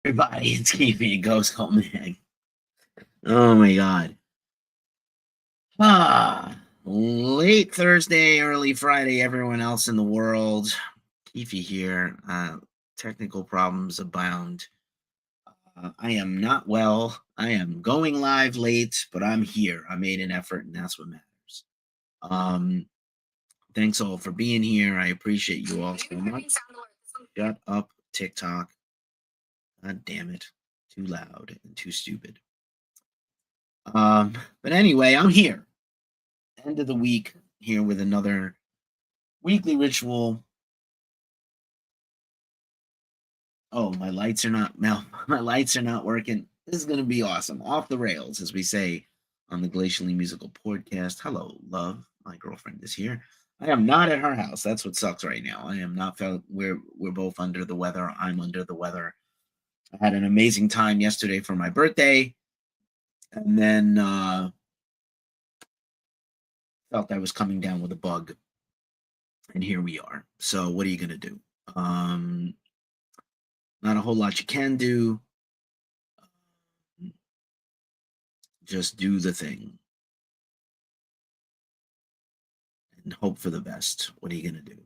Everybody, it's Keefy and Ghost Cult Mag. Oh my god. Late Thursday, early Friday, everyone else in the world. Keefy here. Technical problems abound. I am not well. I am going live late, but I'm here. I made an effort, and that's what matters. Thanks all for being here. I appreciate you all so much. Shut up, TikTok. God damn it. Too loud and too stupid. But anyway, I'm here. End of the week here with another weekly ritual. Oh, my lights are not my lights are not working. This is gonna be awesome. Off the rails, as we say on the Glacially Musical Podcast. Hello, love. My girlfriend is here. I am not at her house. That's what sucks right now. I am not felt we're both under the weather. I'm under the weather. I had an amazing time yesterday for my birthday. And then felt I was coming down with a bug. And here we are. So what are you gonna do? Not a whole lot you can do. Just do the thing and hope for the best. What are you going to do?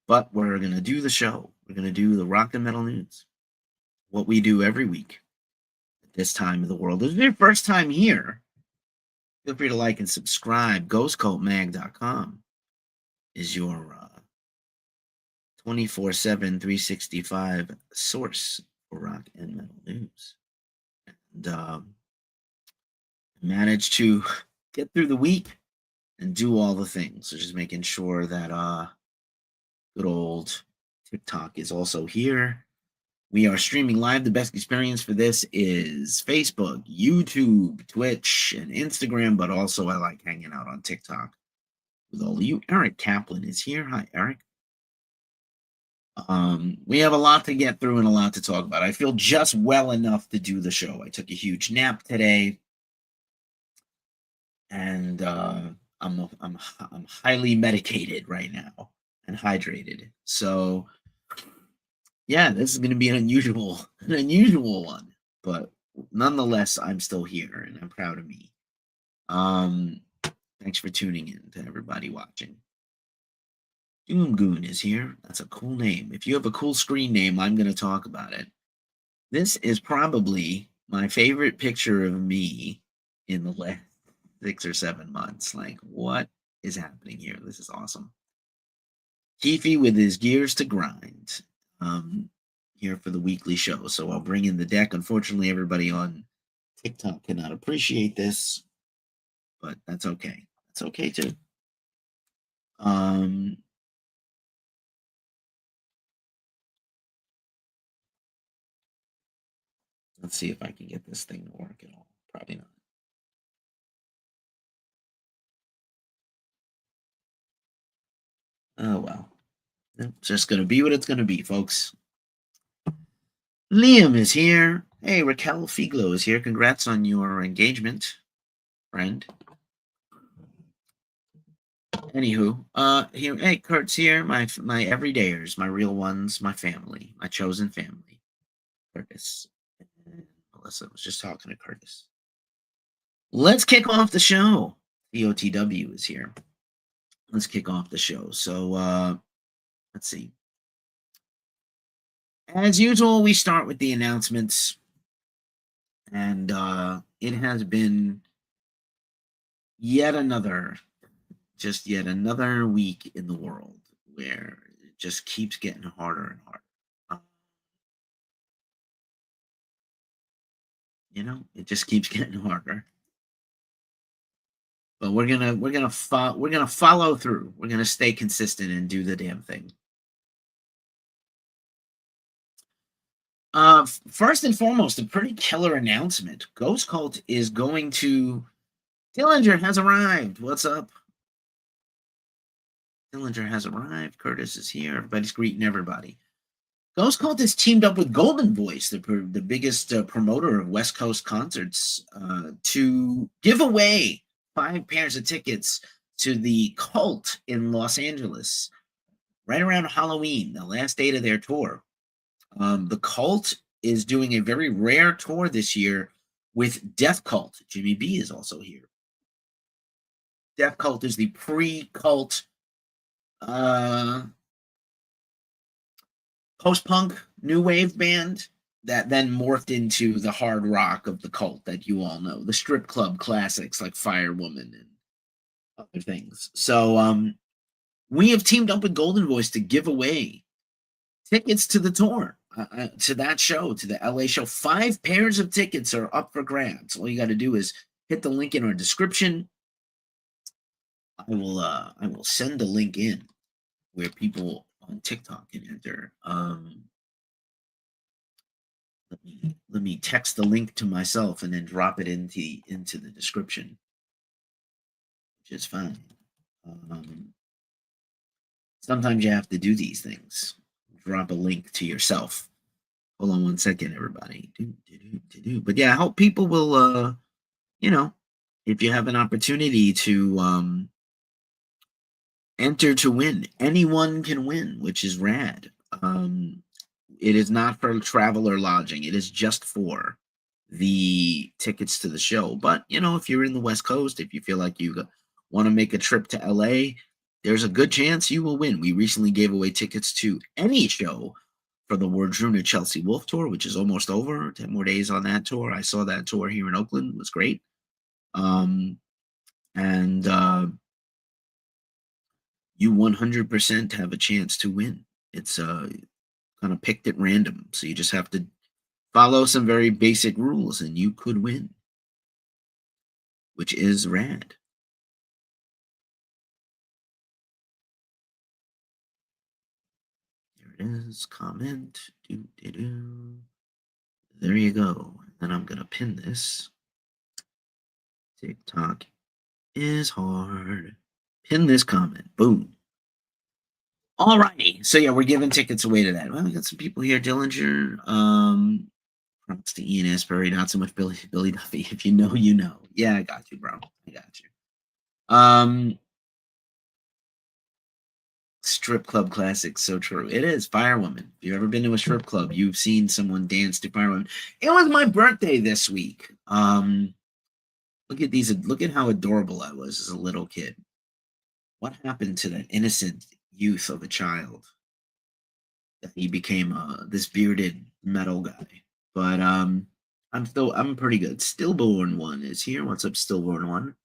But we're going to do the show. We're going to do the rock and metal news. What we do every week at this time of the world. If it's your first time here, feel free to like and subscribe. GhostCultMag.com is your 24/7, 365 source for rock and metal news. And managed to get through the week and do all the things. So just making sure that good old TikTok is also here. We are streaming live. The best experience for this is Facebook, YouTube, Twitch, and Instagram, but also I like hanging out on TikTok with all of you. Eric Kaplan is here. Hi, Eric. We have a lot to get through and a lot to talk about. I feel just well enough to do the show. I took a huge nap today, and I'm highly medicated right now and hydrated. So yeah, this is going to be an unusual one, but nonetheless, I'm still here and I'm proud of me. Thanks for tuning in to everybody watching. Doom Goon is here. That's a cool name. If you have a cool screen name, I'm going to talk about it. This is probably my favorite picture of me in the last 6 or 7 months. Like, what is happening here? This is awesome. Keefy with his gears to grind. Here for the weekly show. So I'll bring in the deck. Unfortunately, everybody on TikTok cannot appreciate this, but that's okay. That's okay too. Let's see if I can get this thing to work at all. Probably not. Oh well. It's just gonna be what it's gonna be, folks. Liam is here. Hey, Raquel Figlo is here. Congrats on your engagement, friend. Anywho, here, hey, Kurt's here. My everydayers, my real ones, my family, my chosen family. Curtis and Melissa was just talking to Curtis. Let's kick off the show. EOTW is here. Let's kick off the show. So, let's see. As usual, we start with the announcements, and it has been yet another week in the world where it just keeps getting harder and harder. It just keeps getting harder. But we're gonna follow through. We're gonna stay consistent and do the damn thing. First and foremost, a pretty killer announcement. Ghost Cult is going to. Dillinger has arrived. What's up? Dillinger has arrived. Curtis is here. Everybody's greeting everybody. Ghost Cult has teamed up with Golden Voice, the biggest promoter of West Coast concerts, to give away 5 pairs of tickets to the Cult in Los Angeles right around Halloween, the last date of their tour. The Cult is doing a very rare tour this year with Death Cult. Jimmy B is also here. Death Cult is the pre-Cult post-punk new wave band that then morphed into the hard rock of the Cult that you all know, the strip club classics like Firewoman and other things. So we have teamed up with Golden Voice to give away tickets to the tour, to that show, to the LA show. 5 pairs of tickets are up for grabs. All you got to do is hit the link in our description. I will send the link in where people on TikTok can enter. Let me text the link to myself and then drop it into the description, which is fine. Sometimes you have to do these things. Drop a link to yourself. Hold on one second, everybody. But yeah, I hope people will, if you have an opportunity to enter to win. Anyone can win, which is rad. It is not for travel or lodging. It is just for the tickets to the show. But, if you're in the West Coast, if you feel like you want to make a trip to LA, there's a good chance you will win. We recently gave away tickets to any show for the Wardruna Chelsea Wolf Tour, which is almost over. 10 more days on that tour. I saw that tour here in Oakland. It was great. You 100% have a chance to win. It's kind of picked at random. So you just have to follow some very basic rules and you could win, which is rad. There it is. Comment. There you go. And I'm going to pin this. TikTok is hard. Pin this comment. Boom. All righty. So yeah, we're giving tickets away to that. Well, we got some people here. Dillinger. Props to Ian Asbury. Not so much Billy Duffy. If you know, you know. Yeah, I got you, bro. I got you. Strip club classics. So true. It is. Firewoman. If you've ever been to a strip club, you've seen someone dance to Firewoman. It was my birthday this week. Look at these. Look at how adorable I was as a little kid. What happened to that innocent youth of a child that he became this bearded metal guy? But I'm pretty good. Stillborn One is here. What's up, Stillborn One?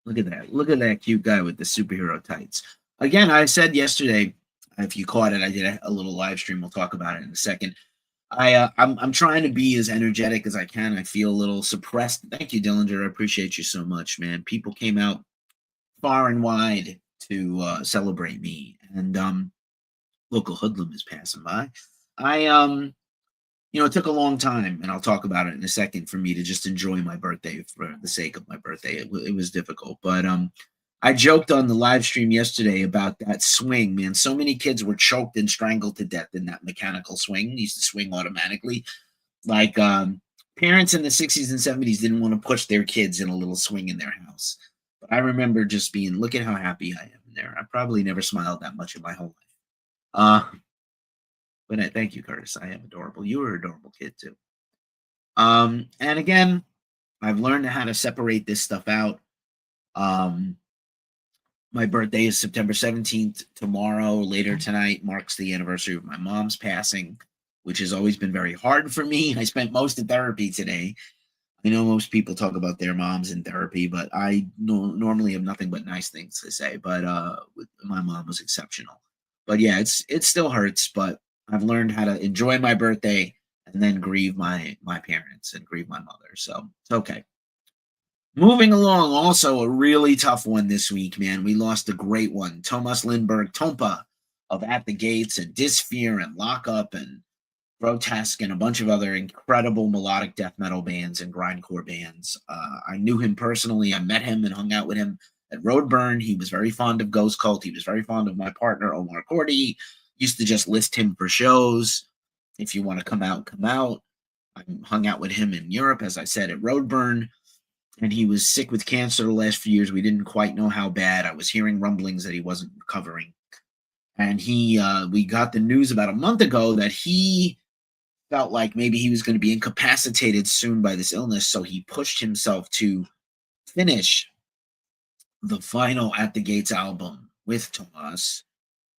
Look at that. Look at that cute guy with the superhero tights. Again, I said yesterday, if you caught it, I did a little live stream. We'll talk about it in a second. I'm trying to be as energetic as I can. I feel a little suppressed. Thank you, Dillinger. I appreciate you so much, man. People came out far and wide to celebrate me, and local hoodlum is passing by. It took a long time, and I'll talk about it in a second, for me to just enjoy my birthday for the sake of my birthday. It was difficult, but I joked on the live stream yesterday about that swing, man. So many kids were choked and strangled to death in that mechanical swing. It used to swing automatically. Like parents in the 60s and 70s didn't want to push their kids in a little swing in their house. But I remember just being, look at how happy I am in there. I probably never smiled that much in my whole life. But thank you, Curtis. I am adorable. You were an adorable kid, too. And again, I've learned how to separate this stuff out. My birthday is September 17th. Tomorrow, later tonight, marks the anniversary of my mom's passing, which has always been very hard for me. I spent most of therapy today. I know most people talk about their moms in therapy, but I normally have nothing but nice things to say. But my mom was exceptional. But yeah, it still hurts, but I've learned how to enjoy my birthday and then grieve my parents and grieve my mother. So it's okay. Moving along, also a really tough one this week, man. We lost a great one. Thomas Lindbergh, Tompa of At the Gates and Dysphere and Lockup and Grotesque and a bunch of other incredible melodic death metal bands and grindcore bands. I knew him personally. I met him and hung out with him at Roadburn. He was very fond of Ghost Cult. He was very fond of my partner, Omar Cordy. Used to just list him for shows. If you want to come out, come out. I hung out with him in Europe, as I said, at Roadburn. And he was sick with cancer the last few years. We didn't quite know how bad. I was hearing rumblings that he wasn't recovering. And we got the news about a month ago that he felt like maybe he was going to be incapacitated soon by this illness, so he pushed himself to finish the final At the Gates album with Tomas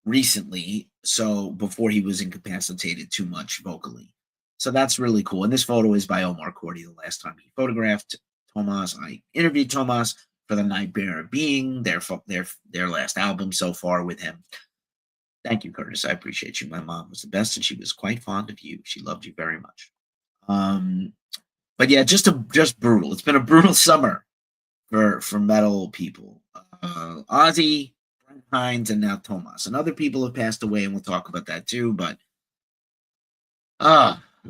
recently, so before he was incapacitated too much vocally. So that's really cool. And this photo is by Omar Cordy, the last time he photographed Tomas. I interviewed Tomas for The Nightmare of Being, their last album so far with him. Thank you, Curtis. I appreciate you. My mom was the best, and she was quite fond of you. She loved you very much. But yeah, just brutal. It's been a brutal summer for metal people. Ozzy, Brent Hines, and now Tomas. And other people have passed away, and we'll talk about that too. But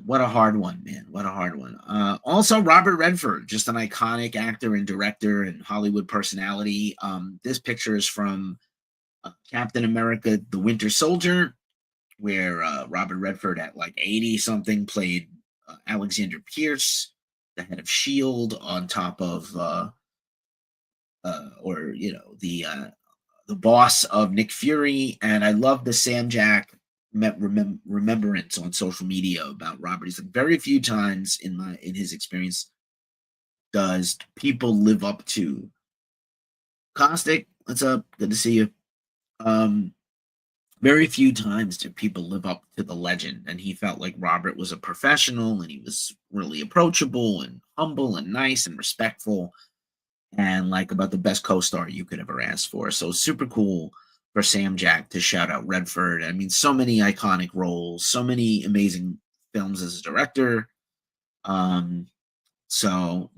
what a hard one, man. What a hard one. Also, Robert Redford, just an iconic actor and director and Hollywood personality. This picture is from Captain America: The Winter Soldier, where Robert Redford, at like 80 something, played Alexander Pierce, the head of S.H.I.E.L.D., on top of the boss of Nick Fury. And I love the Sam Jack remembrance on social media about Robert. He's like, very few times in his experience does people live up to Caustic. What's up? Good to see you. Very few times do people live up to the legend, and he felt like Robert was a professional, and he was really approachable and humble and nice and respectful, and like about the best co-star you could ever ask for. So super cool for Sam Jack to shout out Redford. I mean, so many iconic roles, so many amazing films as a director. So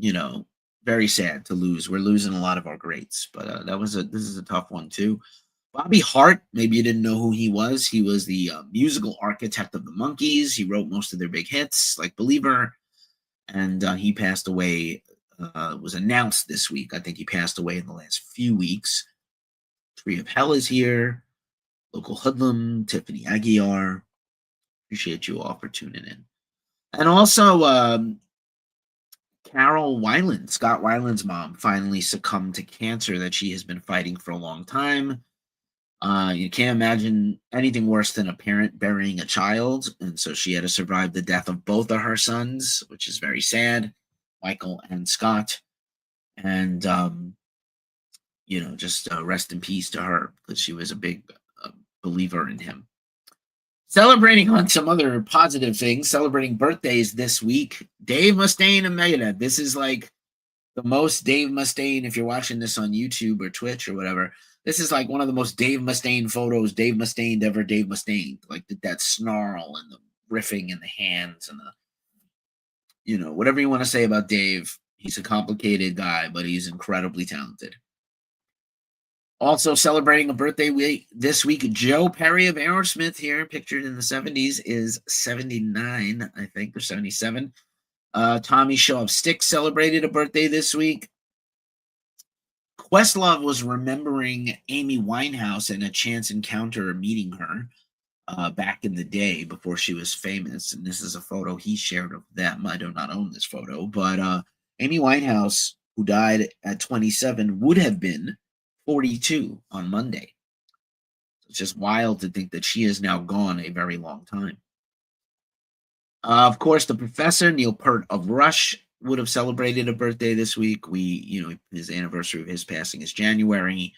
very sad to lose. We're losing a lot of our greats, but this is a tough one too. Bobby Hart, maybe you didn't know who he was. He was the musical architect of the Monkees. He wrote most of their big hits, like Believer, and he passed away. Was announced this week. I think he passed away in the last few weeks. Tree of Hell is here. Local Hoodlum, Tiffany Aguiar. Appreciate you all for tuning in. And also, Carol Weiland, Scott Weiland's mom, finally succumbed to cancer that she has been fighting for a long time. You can't imagine anything worse than a parent burying a child. And so she had to survive the death of both of her sons, which is very sad, Michael and Scott. And, just rest in peace to her, because she was a big believer in him. Celebrating on some other positive things, celebrating birthdays this week, Dave Mustaine and Megadeth. This is like the most Dave Mustaine, if you're watching this on YouTube or Twitch or whatever, this is like one of the most Dave Mustaine photos Dave Mustaine ever Dave Mustaine. Like that snarl and the riffing and the hands and whatever you want to say about Dave. He's a complicated guy, but he's incredibly talented. Also celebrating a birthday this week, Joe Perry of Aerosmith, here pictured in the 70s, is 79, I think, or 77. Tommy Shaw of Styx celebrated a birthday this week. Questlove was remembering Amy Winehouse in a chance encounter meeting her back in the day before she was famous. And this is a photo he shared of them. I do not own this photo, but Amy Winehouse, who died at 27, would have been 42 on Monday. It's just wild to think that she is now gone a very long time. Of course, the professor, Neil Peart of Rush, would have celebrated a birthday this week. His anniversary of his passing is January.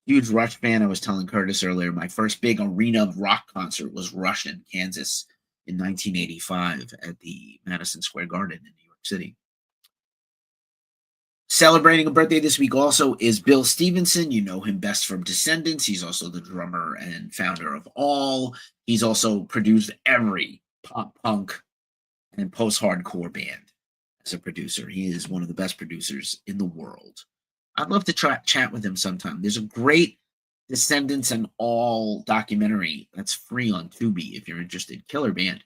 Huge Rush fan. I was telling Curtis earlier, my first big arena rock concert was Rush in Kansas in 1985 at the Madison Square Garden in New York City. Celebrating a birthday this week also is Bill Stevenson. You know him best from Descendants. He's also the drummer and founder of All. He's also produced every pop punk and post-hardcore band as a producer. He is one of the best producers in the world. I'd love to chat with him sometime. There's a great Descendants and All documentary that's free on Tubi if you're interested. Killer band.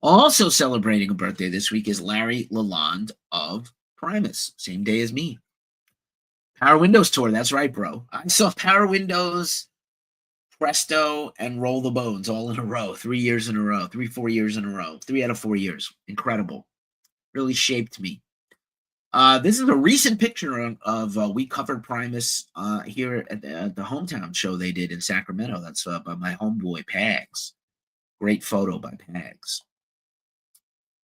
Also celebrating a birthday this week is Larry Lalonde of Primus, same day as me. Power Windows tour, that's right, bro. I saw Power Windows, Presto, and Roll the Bones all in a row, 3 years in a row, 4 years in a row, 3 out of 4 years. Incredible. Really shaped me. This is a recent picture of we covered Primus here at the hometown show they did in Sacramento. That's by my homeboy Pags. Great photo by Pags.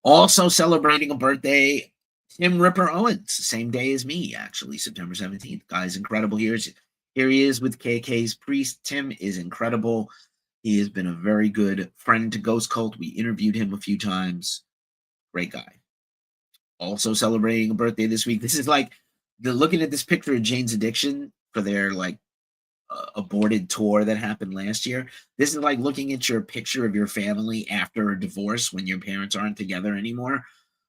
Also celebrating a birthday, Tim Ripper Owens, same day as me, actually, September 17th. Guy's incredible. Here he is with KK's Priest. Tim is incredible. He has been a very good friend to Ghost Cult. We interviewed him a few times. Great guy. Also celebrating a birthday this week. This is like looking at this picture of Jane's Addiction for their like aborted tour that happened last year. This is like looking at your picture of your family after a divorce when your parents aren't together anymore.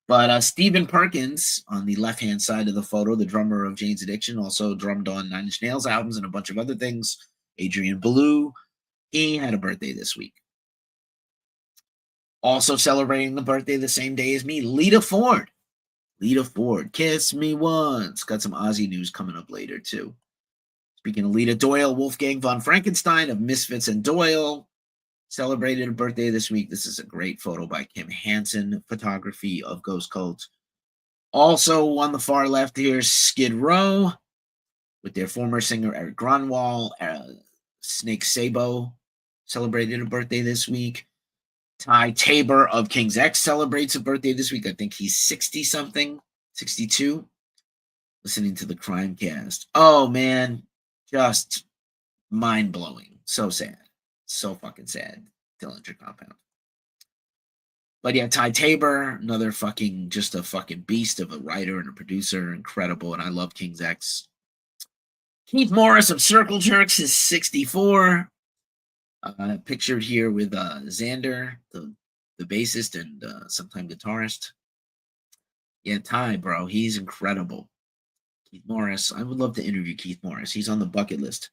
But Stephen Perkins on the left-hand side of the photo, the drummer of Jane's Addiction, also drummed on Nine Inch Nails albums and a bunch of other things. Adrian Belew, he had a birthday this week. Also celebrating the birthday the same day as me, Lita Ford. Lita Ford, Kiss Me Once. Got some Aussie news coming up later, too. Speaking of Lita, Doyle Wolfgang von Frankenstein of Misfits and Doyle celebrated a birthday this week. This is a great photo by Kim Hansen, photography of Ghost Cult. Also on the far left here, Skid Row with their former singer Eric Gronwall. Snake Sabo celebrated a birthday this week. Ty Tabor of King's X celebrates a birthday this week. I think he's 60-something, 62. Listening to the Crime Cast. Oh, man. Just mind-blowing. So sad. So fucking sad. Dillinger Compound. But yeah, Ty Tabor, another just a fucking beast of a writer and a producer. Incredible. And I love King's X. Keith Morris of Circle Jerks is 64. Pictured here with Xander, the bassist and sometime guitarist. Yeah, Ty, bro, he's incredible. Keith Morris, I would love to interview Keith Morris. He's on the bucket list.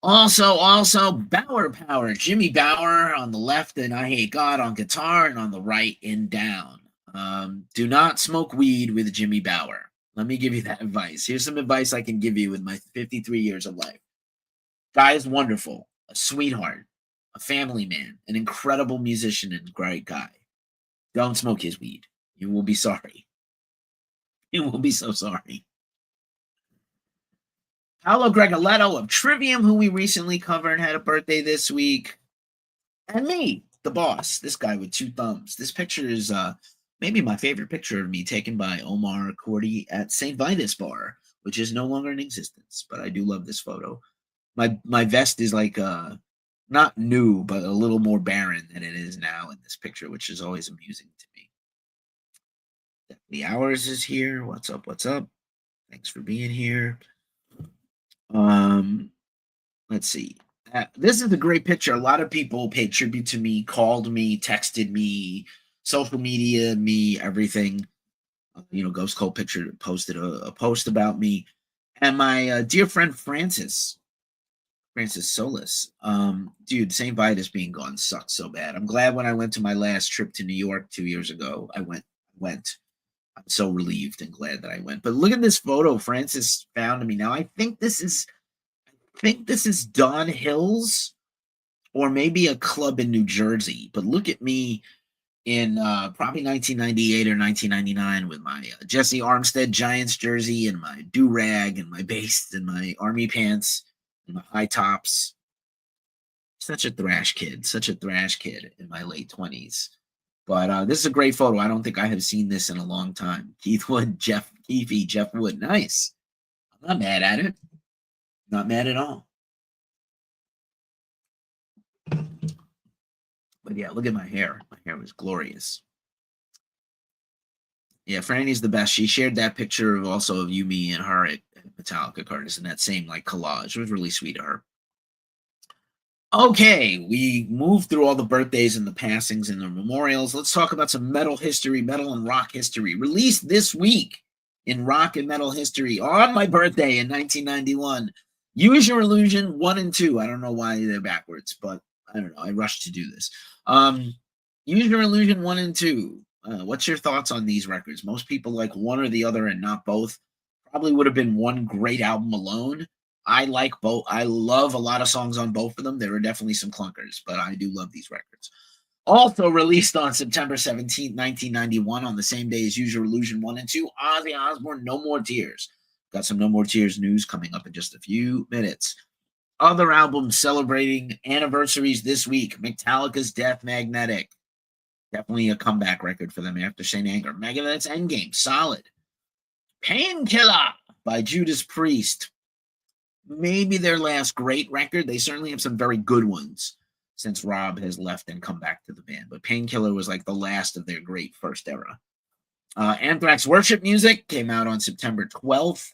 Also, Bauer Power, Jimmy Bauer on the left and I Hate God on guitar, and on the right and down. Do not smoke weed with Jimmy Bauer. Let me give you that advice. Here's some advice I can give you in my 53 years of life. Guy is wonderful, a sweetheart, a family man, an incredible musician and great guy. Don't smoke his weed. You will be sorry. You will be so sorry. Paolo Gregoletto of Trivium, who we recently covered, had a birthday this week. And me, the boss, this guy with two thumbs. This picture is maybe my favorite picture of me, taken by Omar Cordy at St. Vitus Bar, which is no longer in existence, but I do love this photo. My vest is like not new, but a little more barren than it is now in this picture, which is always amusing to me. The Hours is here. What's up? What's up? Thanks for being here. Let's see. This is a great picture. A lot of people paid tribute to me, called me, texted me, social media me, everything. Ghost Cult Picture posted a post about me. And my dear friend Francis Solis, dude, St. Vitus being gone sucks so bad. I'm glad when I went to my last trip to New York 2 years ago, I went. I'm so relieved and glad that I went. But look at this photo Francis found me. Now I think this is Don Hills or maybe a club in New Jersey. But look at me in probably 1998 or 1999 with my Jesse Armstead Giants jersey and my do-rag and my bass and my army pants and my high tops. Such a thrash kid in my late 20s. But this is a great photo. I don't think I have seen this in a long time. Keith Wood, Jeff Wood. Nice. I'm not mad at it. Not mad at all. But yeah, look at my hair. My hair was glorious. Yeah, Franny's the best. She shared that picture of you, me, and her at Metallica Curtis in that same collage. It was really sweet of her. Okay, we moved through all the birthdays and the passings and the memorials. Let's talk about some metal history, metal and rock history. Released this week in rock and metal history on my birthday in 1991. Use Your Illusion 1 and 2. I don't know why they're backwards, but I don't know. I rushed to do this. Use Your Illusion 1 and 2. What's your thoughts on these records? Most people like one or the other and not both. Probably would have been one great album alone. I like both. I love a lot of songs on both of them. There are definitely some clunkers, but I do love these records. Also released on September 17th, 1991, on the same day as Use Your Illusion 1 and 2, Ozzy Osbourne, No More Tears. Got some No More Tears news coming up in just a few minutes. Other albums celebrating anniversaries this week. Metallica's Death Magnetic. Definitely a comeback record for them after Saint Anger. Megadeth's Endgame. Solid. Painkiller by Judas Priest. Maybe their last great record. They certainly have some very good ones since Rob has left and come back to the band. But Painkiller was like the last of their great first era. Anthrax Worship Music came out on September 12th,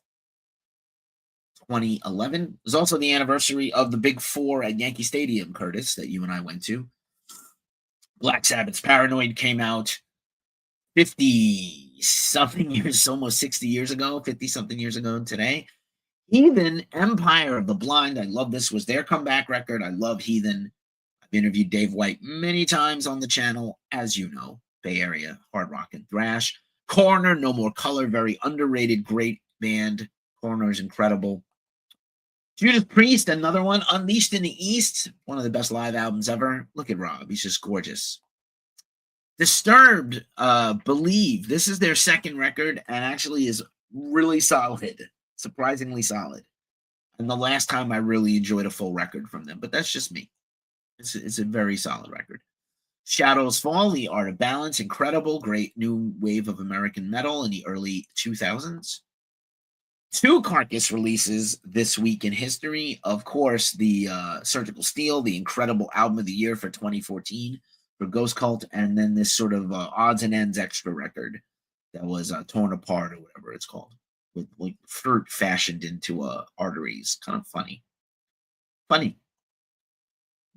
2011. It was also the anniversary of the Big Four at Yankee Stadium, Curtis, that you and I went to. Black Sabbath's Paranoid came out 50-something years, almost 60 years ago, 50-something years ago today. Heathen, Empire of the Blind. I love this. Was their comeback record. I love Heathen. I've interviewed Dave White many times on the channel, as you know. Bay Area hard rock and thrash. Coroner, No More Color. Very underrated, great band. Coroner is incredible. Judas Priest, another one. Unleashed in the East. One of the best live albums ever. Look at Rob. He's just gorgeous. Disturbed, Believe. This is their second record and actually is really solid. Surprisingly solid. And the last time I really enjoyed a full record from them. But that's just me. It's a very solid record. Shadows Fall, The Art of Balance. Incredible. Great new wave of American metal in the early 2000s. 2 Carcass releases this week in history. Of course, the Surgical Steel, the incredible album of the year for 2014 for Ghost Cult, and then this sort of odds and ends extra record that was torn apart or whatever it's called, with like fruit fashioned into arteries. Kind of funny.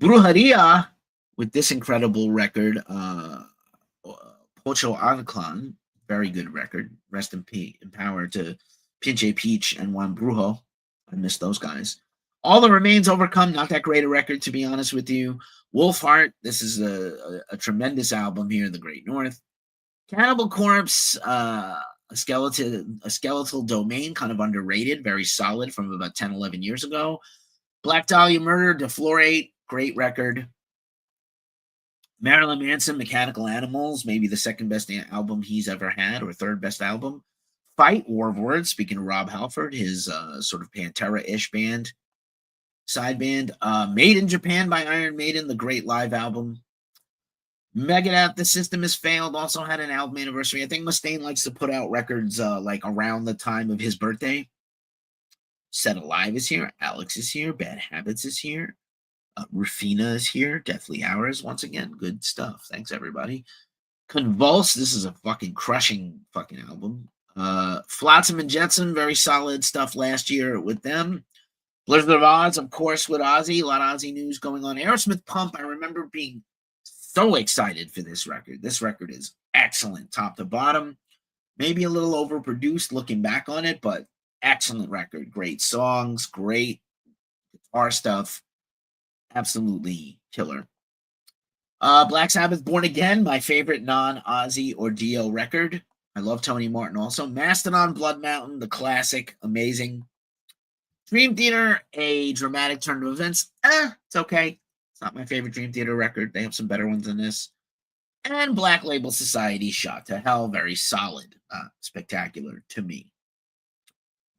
Brujeria with this incredible record, Pocho Anclan, very good record. Rest in power to Pinche Peach and Juan Brujo. I miss those guys. All the Remains Overcome, not that great a record, to be honest with you. Wolfheart, this is a tremendous album here in the Great North. Cannibal Corpse, a skeletal domain, kind of underrated, very solid from about 10, 11 years ago. Black Dahlia Murder, Deflorate, great record. Marilyn Manson, Mechanical Animals, maybe the second best album he's ever had, or third best album. Fight, War of Words, speaking of Rob Halford, his sort of Pantera-ish band, side band. Made in Japan by Iron Maiden, the great live album. Megadeth, The System Has Failed, also had an album anniversary. I think Mustaine likes to put out records like around the time of his birthday. Set Alive is here. Alex is here. Bad Habits is here. Rufina is here. Deathly Hours, once again. Good stuff. Thanks, everybody. Convulse, this is a fucking crushing fucking album. Flotsam and Jetsam, very solid stuff last year with them. Blizzard of Oz, of course, with Ozzy. A lot of Ozzy news going on. Aerosmith Pump, I remember being so excited for this record. This record is excellent, top to bottom. Maybe a little overproduced looking back on it, but excellent record. Great songs, great guitar stuff. Absolutely killer. Black Sabbath, Born Again, my favorite non-Ozzy or Dio record. I love Tony Martin also. Mastodon, Blood Mountain, the classic, amazing. Dream Theater, a dramatic turn of events. It's okay. It's not my favorite Dream Theater record. They have some better ones than this. And Black Label Society, Shot to Hell, very solid. Spectacular to me.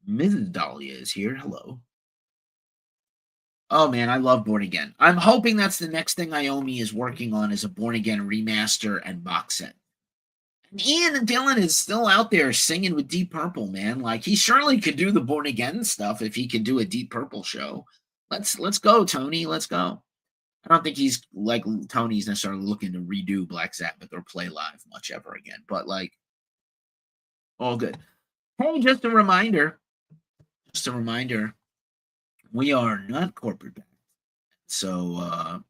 Mrs. Dahlia is here. Hello. Oh, man, I love Born Again. I'm hoping that's the next thing Iommi is working on is a Born Again remaster and box set. And Ian and Dylan is still out there singing with Deep Purple, man. Like, he surely could do the Born Again stuff if he could do a Deep Purple show. Let's go, Tony. Let's go. I don't think he's, like, Tony's necessarily looking to redo Black Sabbath or play live much ever again. But, like, all good. Hey, just a reminder, we are not corporate backed. So,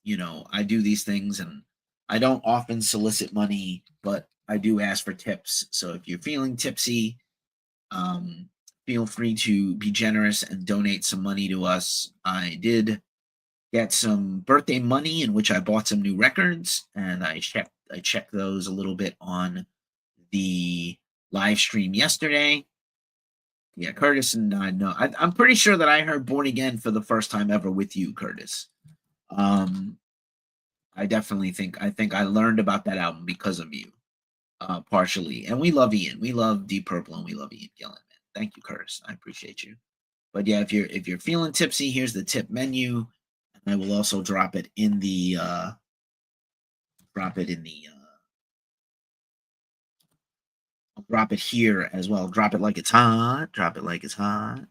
you know, I do these things and I don't often solicit money, but I do ask for tips. So if you're feeling tipsy, feel free to be generous and donate some money to us. I did get some birthday money in which I bought some new records, and I checked those a little bit on the live stream yesterday. Yeah, Curtis and I know. I'm pretty sure that I heard Born Again for the first time ever with you, Curtis. I definitely think I learned about that album because of you, partially. And we love Ian. We love Deep Purple and we love Ian Gillan, man. Thank you, Curtis. I appreciate you. But yeah, if you're feeling tipsy, here's the tip menu. And I will also drop it in the I'll drop it here as well. Drop it like it's hot. Drop it like it's hot.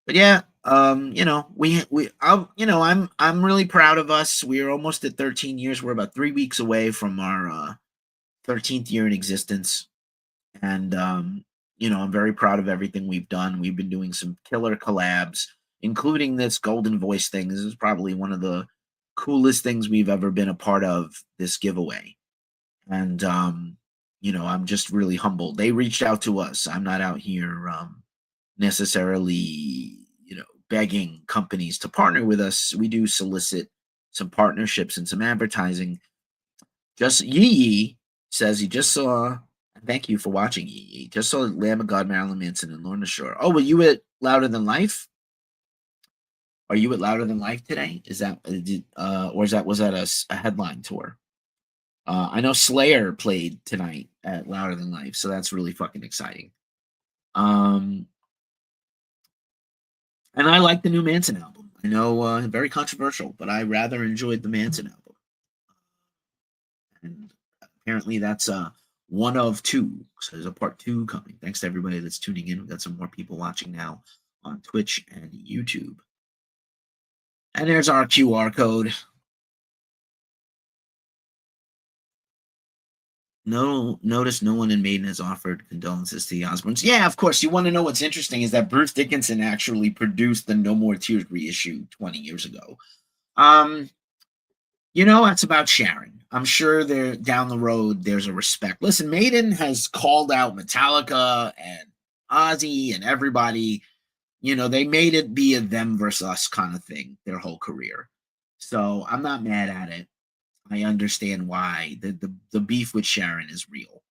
But yeah, I'm really proud of us. We're almost at 13 years. We're about 3 weeks away from our 13th year in existence. And I'm very proud of everything we've done. We've been doing some killer collabs, including this Golden Voice thing. This is probably one of the coolest things we've ever been a part of, this giveaway. And I'm just really humbled. They reached out to us. I'm not out here necessarily, begging companies to partner with us. We do solicit some partnerships and some advertising. Just Yee says he just saw. Thank you for watching, Yee. Just saw Lamb of God, Marilyn Manson, and Lorna Shore. Oh, were you at Louder Than Life? Are you at Louder Than Life today? Is that or was that a headline tour? I know Slayer played tonight at Louder Than Life, so that's really fucking exciting. And I like the new Manson album. I know, very controversial, but I rather enjoyed the Manson album. And apparently that's one of two. So there's a part 2 coming. Thanks to everybody that's tuning in. We've got some more people watching now on Twitch and YouTube. And there's our QR code. Notice no one in Maiden has offered condolences to the Osbournes. Yeah, of course. You want to know what's interesting is that Bruce Dickinson actually produced the No More Tears reissue 20 years ago. That's about Sharon. I'm sure there down the road there's a respect. Listen, Maiden has called out Metallica and Ozzy and everybody. They made it be a them versus us kind of thing their whole career. So I'm not mad at it. I understand why the beef with Sharon is real.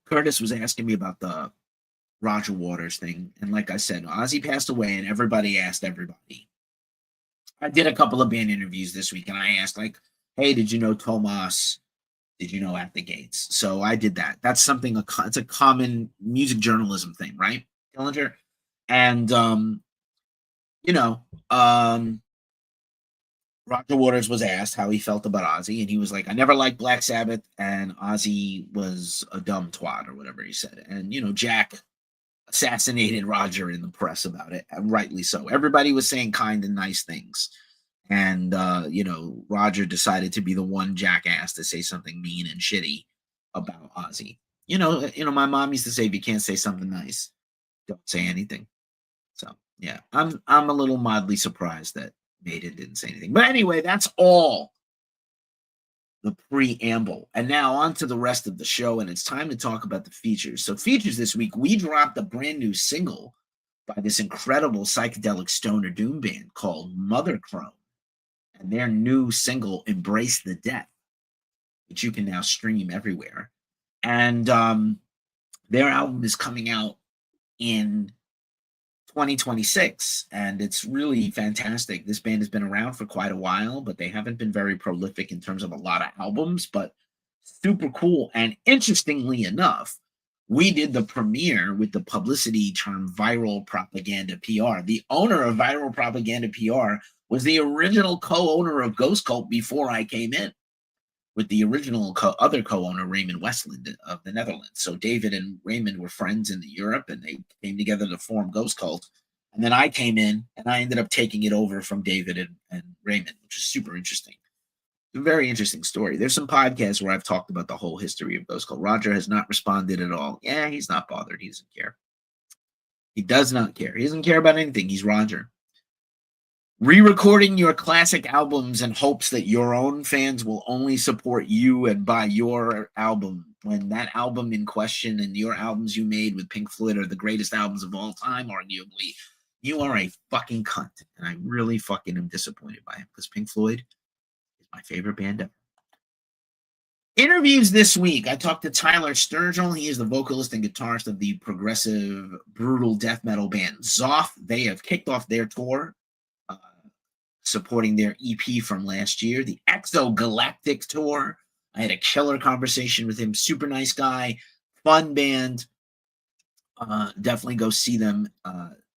Curtis was asking me about the Roger Waters thing, and like I said, Ozzy passed away, and everybody asked everybody. I did a couple of band interviews this week, and I asked, like, "Hey, did you know Tomas? Did you know At the Gates?" So I did that. That's something it's a common music journalism thing, right, Dillinger? And Roger Waters was asked how he felt about Ozzy, and he was like, "I never liked Black Sabbath, and Ozzy was a dumb twat," or whatever he said. And Jack assassinated Roger in the press about it, and rightly so. Everybody was saying kind and nice things, and Roger decided to be the one jackass to say something mean and shitty about Ozzy. My mom used to say, if you can't say something nice, don't say anything. So yeah, I'm a little mildly surprised that Maiden didn't say anything. But anyway, that's all the preamble. And now on to the rest of the show, and it's time to talk about the features. So features this week, we dropped a brand new single by this incredible psychedelic stoner doom band called Mother Crone, and their new single, Embrace the Death, which you can now stream everywhere. And their album is coming out in 2026, and it's really fantastic. This band has been around for quite a while, but they haven't been very prolific in terms of a lot of albums, but super cool. And interestingly enough, we did the premiere with the publicity term Viral Propaganda PR. The owner of Viral Propaganda PR was the original co-owner of Ghost Cult before I came in, with the original other co-owner, Raymond Westland of the Netherlands. So David and Raymond were friends in Europe, and they came together to form Ghost Cult. And then I came in, and I ended up taking it over from David and Raymond, which is super interesting. A very interesting story. There's some podcasts where I've talked about the whole history of Ghost Cult. Roger has not responded at all. Yeah, he's not bothered. He doesn't care. He does not care. He doesn't care about anything. He's Roger. Re-recording your classic albums in hopes that your own fans will only support you and buy your album when that album in question and your albums you made with Pink Floyd are the greatest albums of all time, arguably. You are a fucking cunt, and I really fucking am disappointed by him, because Pink Floyd is my favorite band ever. Interviews this week. I talked to Tyler Sturgill. He is the vocalist and guitarist of the progressive brutal death metal band Zoth. They have kicked off their tour, supporting their EP from last year, the Exogalactic Tour. I had a killer conversation with him. Super nice guy, fun band. Definitely go see them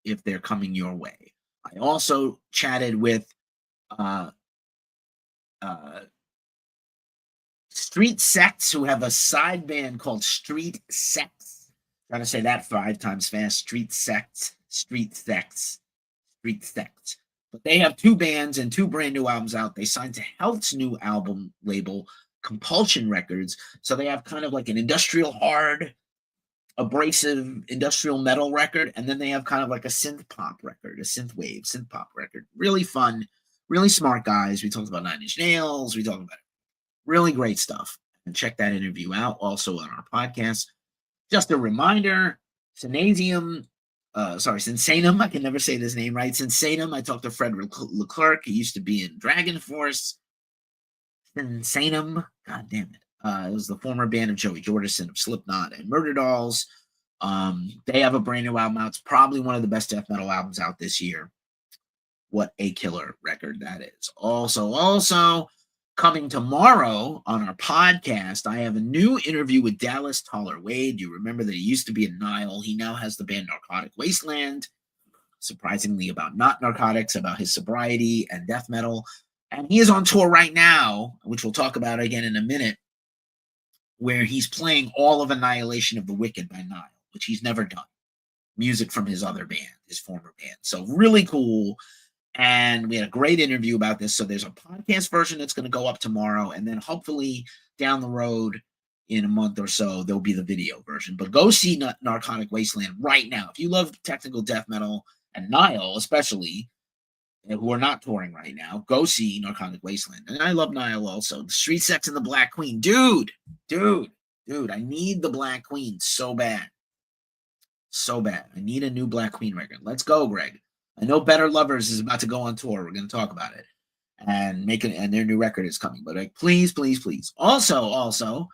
if they're coming your way. I also chatted with Street Sects, who have a side band called Street Sects. Trying to say that 5 times fast. Street Sects, Street Sects, Street Sects. But they have 2 bands and 2 brand new albums out. They signed to Health's new album label, Compulsion Records. So they have kind of like an industrial hard, abrasive industrial metal record, and then they have kind of like a synth pop record, a synth wave, synth pop record. Really fun, really smart guys. We talked about Nine Inch Nails. We talked about really great stuff. And check that interview out also on our podcast. Just a reminder, Synasium, Synsanum, I can never say this name right. Synsanum, I talked to Fred Leclerc. He used to be in Dragon Force. Synsanum, god damn it. It was the former band of Joey Jordison of Slipknot and Murder Dolls. They have a brand new album out. It's probably one of the best death metal albums out this year. What a killer record that is. Also, coming tomorrow on our podcast, I have a new interview with Dallas Toller Wade. You remember that he used to be in Nile. He now has the band Narcotic Wasteland. Surprisingly, about not narcotics, about his sobriety and death metal. And he is on tour right now, which we'll talk about again in a minute, where he's playing all of Annihilation of the Wicked by Nile, which he's never done. Music from his other band, his former band. So really cool. And we had a great interview about this. So there's a podcast version that's going to go up tomorrow. And then hopefully down the road in a month or so, there'll be the video version. But go see Narcotic Wasteland right now. If you love technical death metal, and Nile especially, who are not touring right now, go see Narcotic Wasteland. And I love Nile also. The Street Sex and the Black Queen. Dude, I need the Black Queen so bad. So bad. I need a new Black Queen record. Let's go, Greg. I know Better Lovers is about to go on tour. We're going to talk about it. And their new record is coming. But please. Also,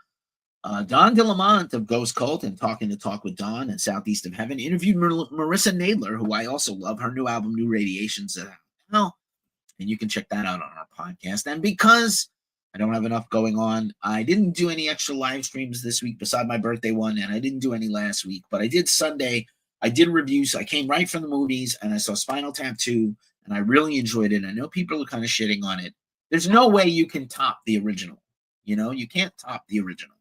Don DeLamont of Ghost Cult and Talking to Talk with Don and Southeast of Heaven interviewed Marissa Nadler, who I also love. Her new album, New Radiations, and you can check that out on our podcast. And because I don't have enough going on, I didn't do any extra live streams this week beside my birthday one, and I didn't do any last week, but I did Sunday. I did reviews. I came right from the movies, and I saw Spinal Tap 2, and I really enjoyed it. I know people are kind of shitting on it. There's no way you can top the original. You can't top the original.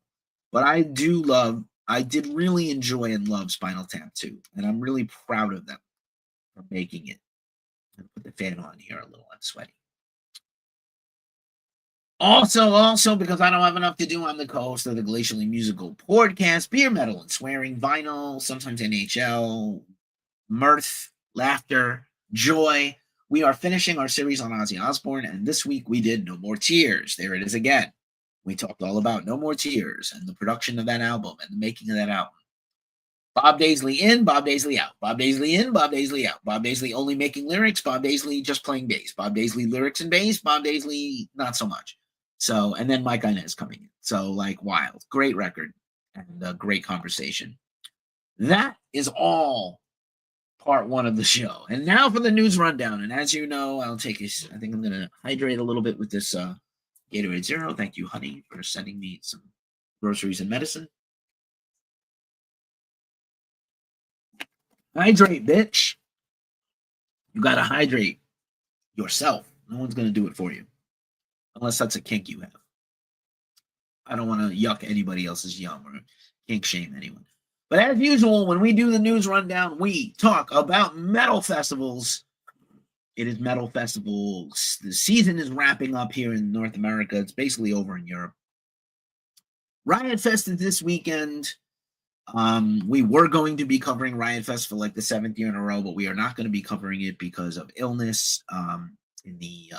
But I did really enjoy and love Spinal Tap 2, and I'm really proud of them for making it. I'll put the fan on here a little. I'm sweaty. Also, because I don't have enough to do, I'm the co-host of the Glacially Musical Podcast, Beer, Metal, and Swearing, Vinyl, sometimes NHL, mirth, laughter, joy. We are finishing our series on Ozzy Osbourne, and this week we did No More Tears. There it is again. We talked all about No More Tears and the production of that album and the making of that album. Bob Daisley in, Bob Daisley out. Bob Daisley in, Bob Daisley out. Bob Daisley only making lyrics, Bob Daisley just playing bass. Bob Daisley lyrics and bass, Bob Daisley not so much. So, and then Mike Inez coming in. So, wild. Great record and a great conversation. That is all part 1 of the show. And now for the news rundown. And as you know, I think I'm going to hydrate a little bit with this Gatorade Zero. Thank you, honey, for sending me some groceries and medicine. Hydrate, bitch. You got to hydrate yourself. No one's going to do it for you. Unless that's a kink you have. I don't want to yuck anybody else's yum or kink shame anyone. But as usual, when we do the news rundown, we talk about metal festivals. It is metal festivals. The season is wrapping up here in North America. It's basically over in Europe. Riot Fest is this weekend. We were going to be covering Riot Fest for the 7th year in a row, but we are not going to be covering it because of illness in the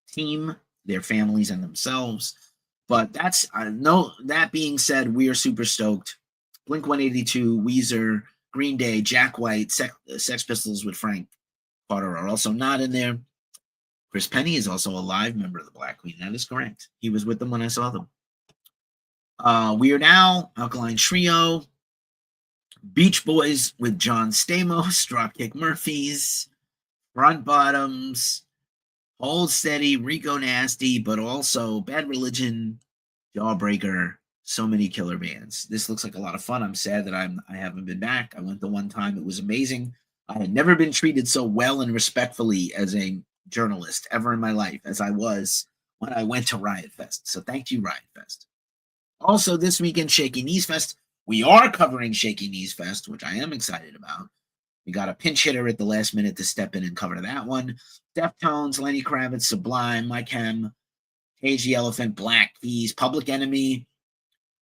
team, their families, and themselves. But that being said, we are super stoked. Blink-182, Weezer, Green Day, Jack White, Sex Pistols with Frank Carter are also not in there. Chris Penny is also a live member of the Black Queen. That is correct. He was with them when I saw them. Weird Al, Alkaline Trio, Beach Boys with John Stamos, Dropkick Murphys, Front Bottoms, Hold Steady, Rico Nasty, but also Bad Religion, Jawbreaker, so many killer bands. This looks like a lot of fun. I'm sad that I haven't been back. I went the one time. It was amazing. I had never been treated so well and respectfully as a journalist ever in my life as I was when I went to Riot Fest. So thank you, Riot Fest. Also, this weekend, Shaky Knees Fest. We are covering Shaky Knees Fest, which I am excited about. We got a pinch hitter at the last minute to step in and cover that one. Deftones, Lenny Kravitz, Sublime, Mike Hem, Cage the Elephant, Black Keys, Public Enemy,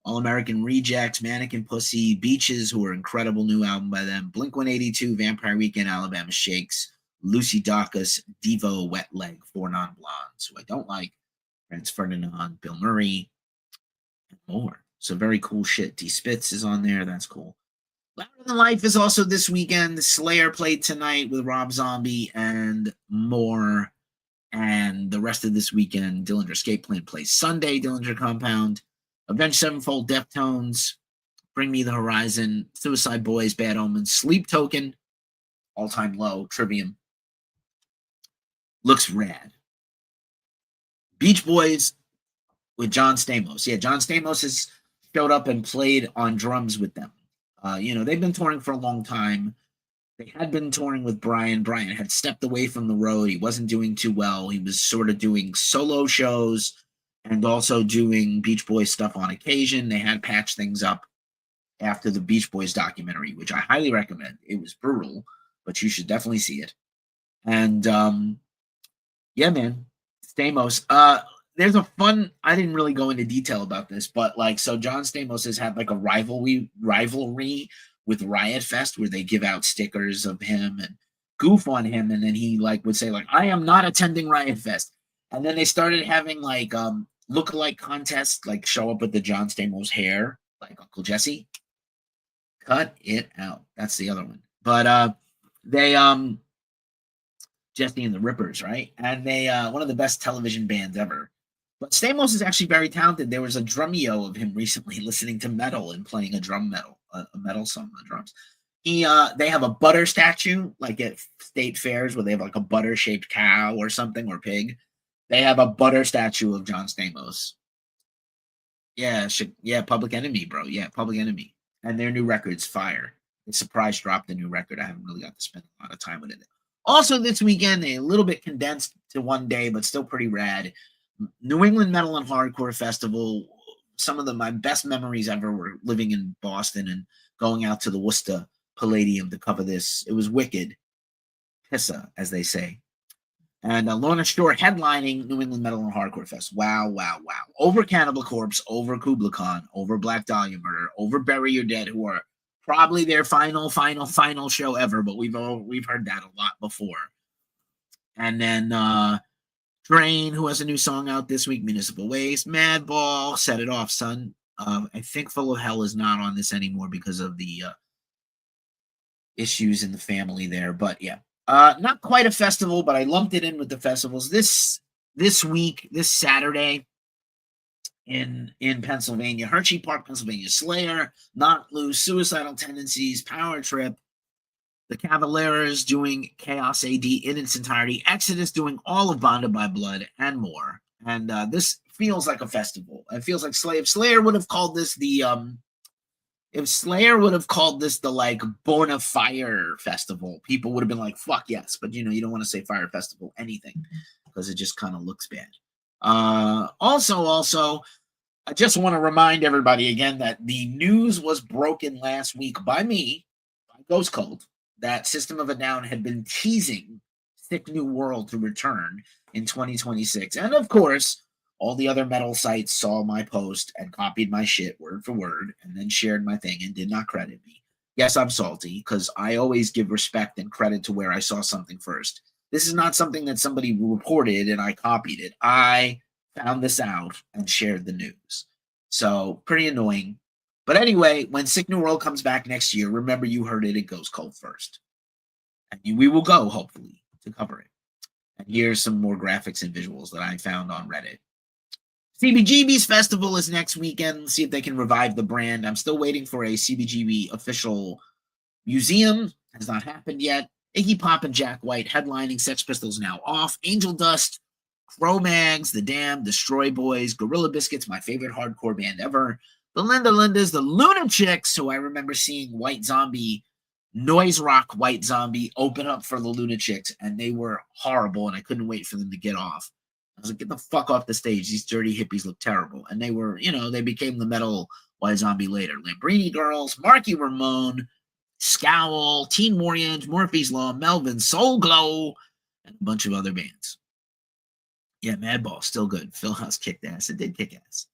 All American Rejects, Mannequin Pussy, Beaches, who are incredible new album by them, Blink 182, Vampire Weekend, Alabama Shakes, Lucy Dacus, Devo, Wet Leg, Four Non Blondes, who I don't like, Franz Ferdinand, Bill Murray, and more. So very cool shit. D Spitz is on there. That's cool. Louder Than Life is also this weekend. Slayer played tonight with Rob Zombie and more. And the rest of this weekend, Dillinger Escape Plan plays Sunday, Dillinger Compound, Avenged Sevenfold, Deftones, Bring Me the Horizon, Suicide Boys, Bad Omens, Sleep Token, All Time Low, Trivium. Looks rad. Beach Boys with John Stamos. Yeah, John Stamos has showed up and played on drums with them. They've been touring for a long time. They had been touring with Brian. Brian had stepped away from the road. He wasn't doing too well. He was sort of doing solo shows and also doing Beach Boys stuff on occasion. They had patched things up after the Beach Boys documentary, which I highly recommend. It was brutal, but you should definitely see it. And yeah, man, Stamos. There's a fun. I didn't really go into detail about this, but so John Stamos has had like a rivalry with Riot Fest where they give out stickers of him and goof on him, and then he would say I am not attending Riot Fest, and then they started having look-alike contests, show up with the John Stamos hair, like Uncle Jesse. Cut it out. That's the other one. But they Jesse and the Rippers, right? And they one of the best television bands ever. But Stamos is actually very talented. There was a drumeo of him recently listening to metal and playing a metal song on the drums. They have a butter statue, like at state fairs where they have a butter-shaped cow or something, or pig. They have a butter statue of John Stamos. Yeah, Public Enemy, bro. Yeah, Public Enemy. And their new record's fire. They surprise dropped the new record. I haven't really got to spend a lot of time with it. Also this weekend, a little bit condensed to one day, but still pretty rad. New England Metal and Hardcore Festival. Some of my best memories ever were living in Boston and going out to the Worcester Palladium to cover this. It was wicked. Pissa, as they say. And Lorna Shore headlining New England Metal and Hardcore Fest. Wow. Over Cannibal Corpse, over Kubla Khan, over Black Dahlia Murder, over Bury Your Dead, who are probably their final show ever, but we've heard that a lot before. And then Drain, who has a new song out this week, Municipal Waste, Madball, Set It Off, Son. I think Full of Hell is not on this anymore because of the issues in the family there. But yeah, not quite a festival, but I lumped it in with the festivals. This week, this Saturday in Pennsylvania, Hershey Park, Pennsylvania, Slayer, Not Loose, Suicidal Tendencies, Power Trip, the Cavaleras doing Chaos AD in its entirety, Exodus doing all of Bonded by Blood, and more. And this feels like a festival. It feels like Slayer. If Slayer would have called this the Born of Fire Festival, people would have been like, fuck yes. But you don't want to say Fire Festival anything because it just kind of looks bad. Also, I just want to remind everybody again that the news was broken last week by me, by Ghost Cold, that System of a Down had been teasing Sick New World to return in 2026. And of course, all the other metal sites saw my post and copied my shit word for word and then shared my thing and did not credit me. Yes, I'm salty because I always give respect and credit to where I saw something first. This is not something that somebody reported and I copied it. I found this out and shared the news. So pretty annoying. But anyway, when Sick New World comes back next year, remember you heard it Goes Cold first. And we will go, hopefully, to cover it. And here's some more graphics and visuals that I found on Reddit. CBGB's festival is next weekend. Let's see if they can revive the brand. I'm still waiting for a CBGB official museum. Has not happened yet. Iggy Pop and Jack White headlining. Sex Pistols now off. Angel Dust, Cro-Mags, The Damned, Destroy Boys, Gorilla Biscuits, my favorite hardcore band ever. The Linda Lindas, the Lunachicks, who I remember seeing White Zombie, noise rock White Zombie, open up for the Lunachicks, and they were horrible, and I couldn't wait for them to get off. I was like, get the fuck off the stage. These dirty hippies look terrible. And they were, they became the metal White Zombie later. Lambrini Girls, Marky Ramone, Scowl, Teen Warriors, Murphy's Law, Melvin, Soul Glow, and a bunch of other bands. Yeah, Madball, still good. Phil House kicked ass. It did kick ass.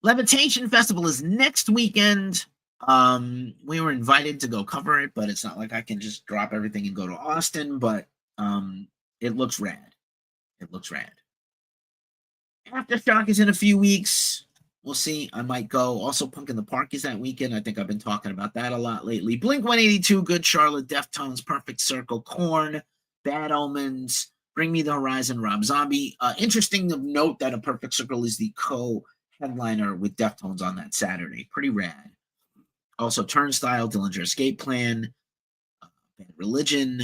Levitation Festival is next weekend. We were invited to go cover it, but it's not like I can just drop everything and go to Austin, but it looks rad. It looks rad. Aftershock is in a few weeks. We'll see. I might go. Also, Punk in the Park is that weekend. I think I've been talking about that a lot lately. Blink-182, Good Charlotte, Deftones, Perfect Circle, Korn, Bad Omens, Bring Me the Horizon, Rob Zombie. Interesting of note that a Perfect Circle is the co-headliner with Deftones on that Saturday. Pretty rad. Also, Turnstile, Dillinger Escape Plan, Bad Religion,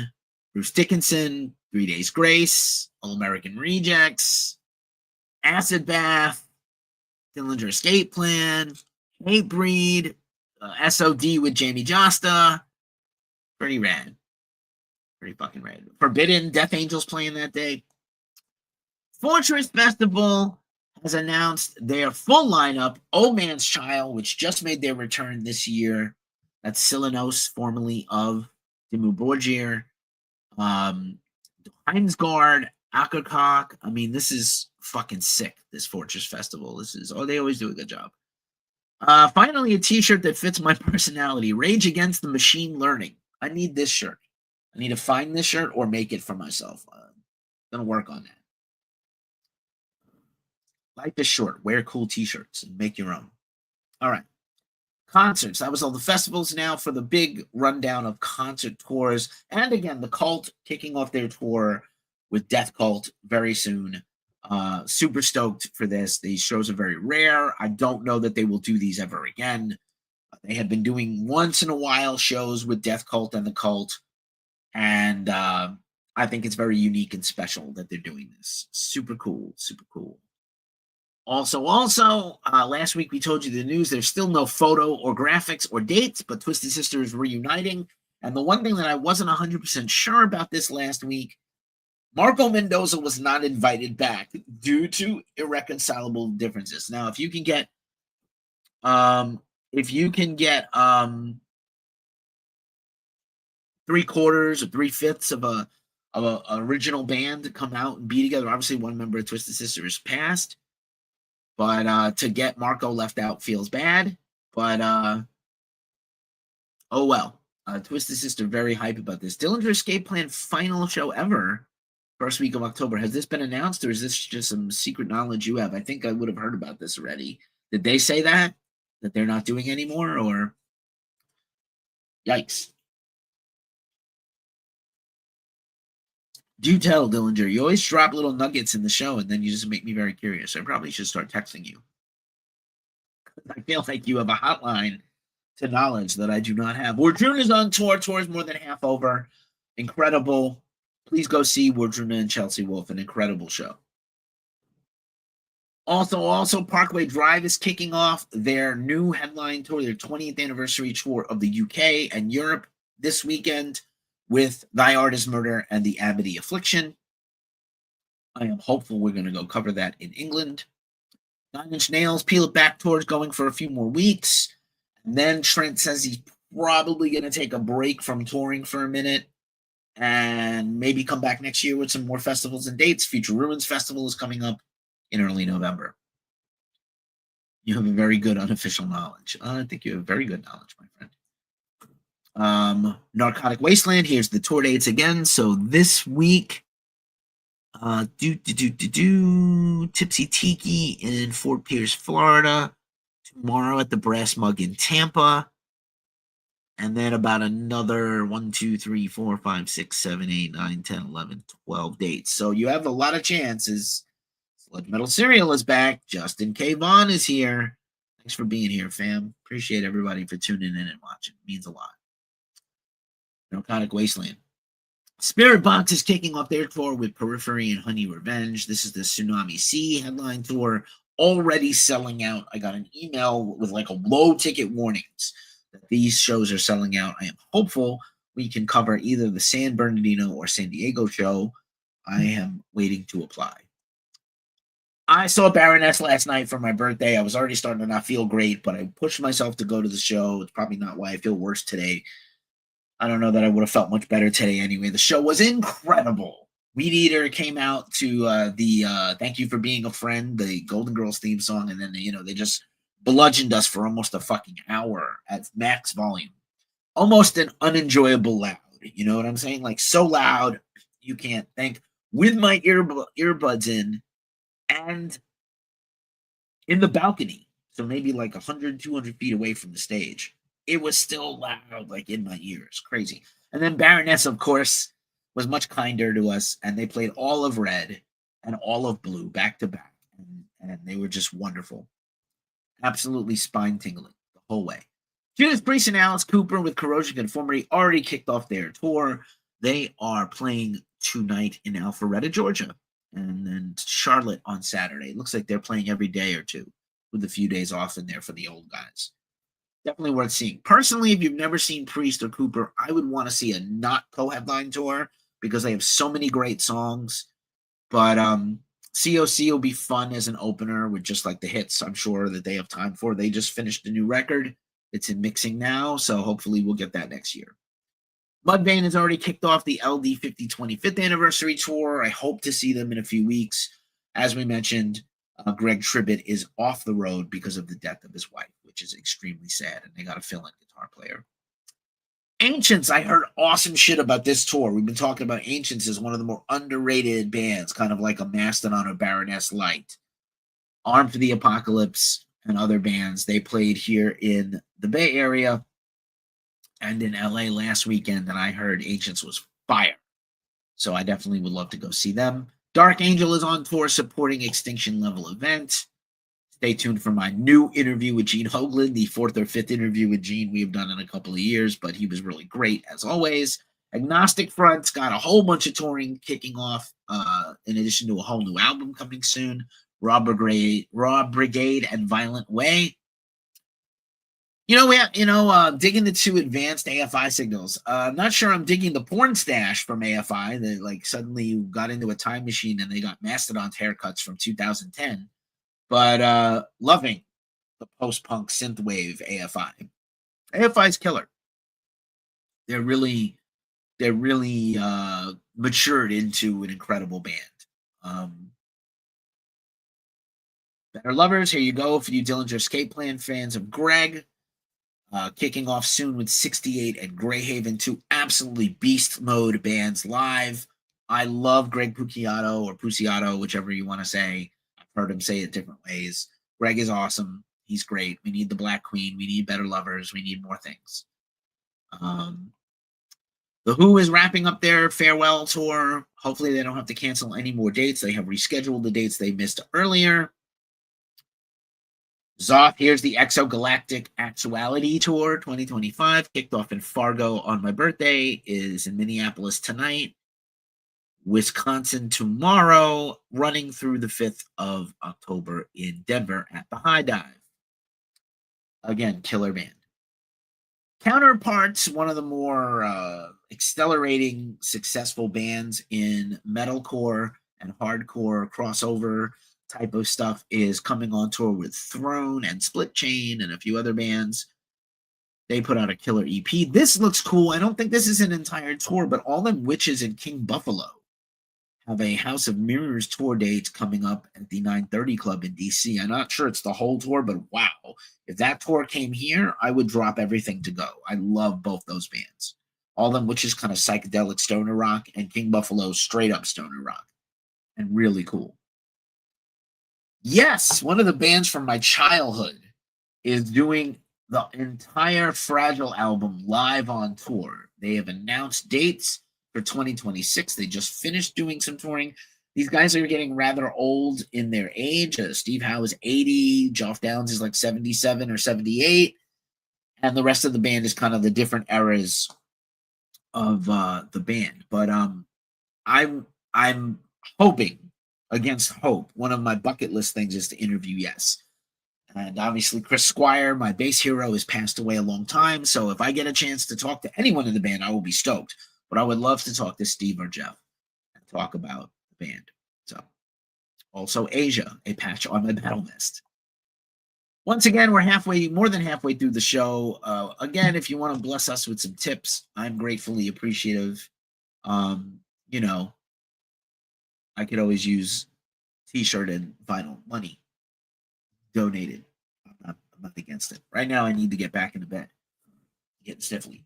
Bruce Dickinson, 3 Days Grace, All American Rejects, Acid Bath, Dillinger Escape Plan, Hatebreed, SOD with Jamie Josta. Pretty rad. Pretty fucking rad. Forbidden, Death Angels playing that day. Fortress Festival has announced their full lineup. Old Man's Child, which just made their return this year. That's Silenos, formerly of Dimmu Borgir. Heinsgard, Ackercock. I mean, this is fucking sick, this Fortress Festival. They always do a good job. Finally, a t-shirt that fits my personality. Rage Against the Machine Learning. I need this shirt. I need to find this shirt or make it for myself. I'm going to work on that. Life is short. Wear cool t-shirts and make your own. All right. Concerts. That was all the festivals. Now for the big rundown of concert tours. And again, the Cult kicking off their tour with Death Cult very soon. Super stoked for this. These shows are very rare. I don't know that they will do these ever again. They have been doing once in a while shows with Death Cult and the Cult. And I think it's very unique and special that they're doing this. Super cool. Super cool. Also, last week we told you the news. There's still no photo or graphics or dates, but Twisted Sister is reuniting. And the one thing that I wasn't 100% sure about this last week, Marco Mendoza was not invited back due to irreconcilable differences. Now, if you can get 3/4 or 3/5 of a original band to come out and be together, obviously one member of Twisted Sister is passed. But to get Marco left out feels bad. But oh well. Twisted Sister very hype about this. Dillinger Escape Plan final show ever. First week of October. Has this been announced, or is this just some secret knowledge you have? I think I would have heard about this already. Did they say that they're not doing anymore, or yikes? Do tell, Dillinger. You always drop little nuggets in the show, and then you just make me very curious. I probably should start texting you. I feel like you have a hotline to knowledge that I do not have. Wardruna is on tour. Tour is more than half over. Incredible. Please go see Wardruna and Chelsea Wolfe. An incredible show. Also, Parkway Drive is kicking off their new headline tour, their 20th anniversary tour of the UK and Europe this weekend with Thy Art is Murder and the Amity Affliction. I am hopeful we're going to go cover that in England. 9 Inch Nails, Peel It Back tour is going for a few more weeks. And then Trent says he's probably going to take a break from touring for a minute and maybe come back next year with some more festivals and dates. Future Ruins Festival is coming up in early November. You have a very good unofficial knowledge. I think you have very good knowledge, my friend. Narcotic Wasteland, here's the tour dates again. So this week, Tipsy Tiki in Fort Pierce, Florida. Tomorrow at the Brass Mug in Tampa. And then about another 1, 2, 3, 4, 5, 6, 7, 8, 9, 10, 11, 12 dates. So you have a lot of chances. Blood Metal Cereal is back. Justin K. Vaughn is here. Thanks for being here, fam. Appreciate everybody for tuning in and watching. It means a lot. Narcotic Wasteland. Spirit Box is kicking off their tour with Periphery and Honey Revenge. This is the Tsunami Sea headline tour, already selling out. I got an email with like a low ticket warnings that these shows are selling out. I am hopeful we can cover either the San Bernardino or San Diego show. I am waiting to apply. I saw Baroness last night for my birthday. I was already starting to not feel great, but I pushed myself to go to the show. It's probably not why I feel worse today. I don't know that I would have felt much better today anyway. The show was incredible. Weed Eater came out to the Thank You for Being a Friend, the Golden Girls theme song, and then they just bludgeoned us for almost a fucking hour at max volume. Almost an unenjoyable loud. You know what I'm saying? Like so loud you can't think. With my earbuds in and in the balcony, so maybe like 100, 200 feet away from the stage. It was still loud, like in my ears. Crazy. And then Baroness, of course, was much kinder to us, and they played all of Red and all of Blue back to back, and they were just wonderful. Absolutely spine-tingling the whole way. Judas Priest and Alice Cooper with Corrosion Conformity already kicked off their tour. They are playing tonight in Alpharetta, Georgia, and then Charlotte on Saturday. It looks like they're playing every day or two with a few days off in there for the old guys. Definitely worth seeing. Personally, if you've never seen Priest or Cooper, I would want to see a not co-headline tour because they have so many great songs. But COC will be fun as an opener with just like the hits I'm sure that they have time for. They just finished a new record. It's in mixing now, so hopefully we'll get that next year. Mudvayne has already kicked off the LD 50 25th anniversary tour. I hope to see them in a few weeks. As we mentioned, Greg Tribbett is off the road because of the death of his wife, which is extremely sad, and they got a fill-in guitar player. Ancients, I heard awesome shit about this tour. We've been talking about Ancients as one of the more underrated bands, kind of like a Mastodon or Baroness Light. Armed for the Apocalypse and other bands, they played here in the Bay Area and in LA last weekend, and I heard Ancients was fire. So I definitely would love to go see them. Dark Angel is on tour supporting Extinction Level Event. Stay tuned for my new interview with Gene Hoglan, the 4th or 5th interview with Gene we have done in a couple of years, but he was really great as always. Agnostic Front's got a whole bunch of touring kicking off, in addition to a whole new album coming soon. Raw Brigade and Violent Way. Digging the two advanced AFI signals. I'm not sure I'm digging the porn stash from AFI. They like suddenly got into a time machine and they got Mastodon's haircuts from 2010. But loving the post-punk synthwave AFI. AFI's killer. They're really matured into an incredible band. Better Lovers, here you go for you Dillinger Escape Plan fans of Greg. Kicking off soon with 68 and Greyhaven, two absolutely beast mode bands live. I love Greg Puciato or Puciato, whichever you want to say. I've heard him say it different ways. Greg is awesome. He's great. We need the Black Queen. We need Better Lovers. We need more things. The Who is wrapping up their farewell tour. Hopefully they don't have to cancel any more dates. They have rescheduled the dates they missed earlier. Zoth, here's the Exogalactic Actuality Tour 2025. Kicked off in Fargo on my birthday. Is in Minneapolis tonight. Wisconsin tomorrow. Running through the 5th of October in Denver at the High Dive. Again, killer band. Counterparts, one of the more accelerating, successful bands in metalcore and hardcore crossover type of stuff, is coming on tour with Throne and Split Chain and a few other bands. They put out a killer EP. This looks cool. I don't think this is an entire tour, but All Them Witches and King Buffalo have a House of Mirrors tour date coming up at the 930 Club in DC. I'm not sure it's the whole tour, but wow. If that tour came here, I would drop everything to go. I love both those bands. All Them Witches kind of psychedelic stoner rock, and King Buffalo straight up stoner rock. And really cool. Yes, one of the bands from my childhood is doing the entire Fragile album live on tour. They have announced dates for 2026. They just finished doing some touring. these guys are getting rather old in their age. Steve Howe is 80, Geoff Downs is like 77 or 78, and the rest of the band is kind of the different eras of the band. But I'm hoping against hope. One of my bucket list things is to interview Yes. And obviously, Chris Squire, my bass hero, has passed away a long time. So if I get a chance to talk to anyone in the band, I will be stoked. But I would love to talk to Steve or Jeff and talk about the band. So also Asia, a patch on my battle list. Once again, we're more than halfway through the show. Again, if you want to bless us with some tips, I'm gratefully appreciative. You know, I could always use t-shirt and vinyl money donated. I'm not against it. Right now, I need to get back into bed. Getting stiffly.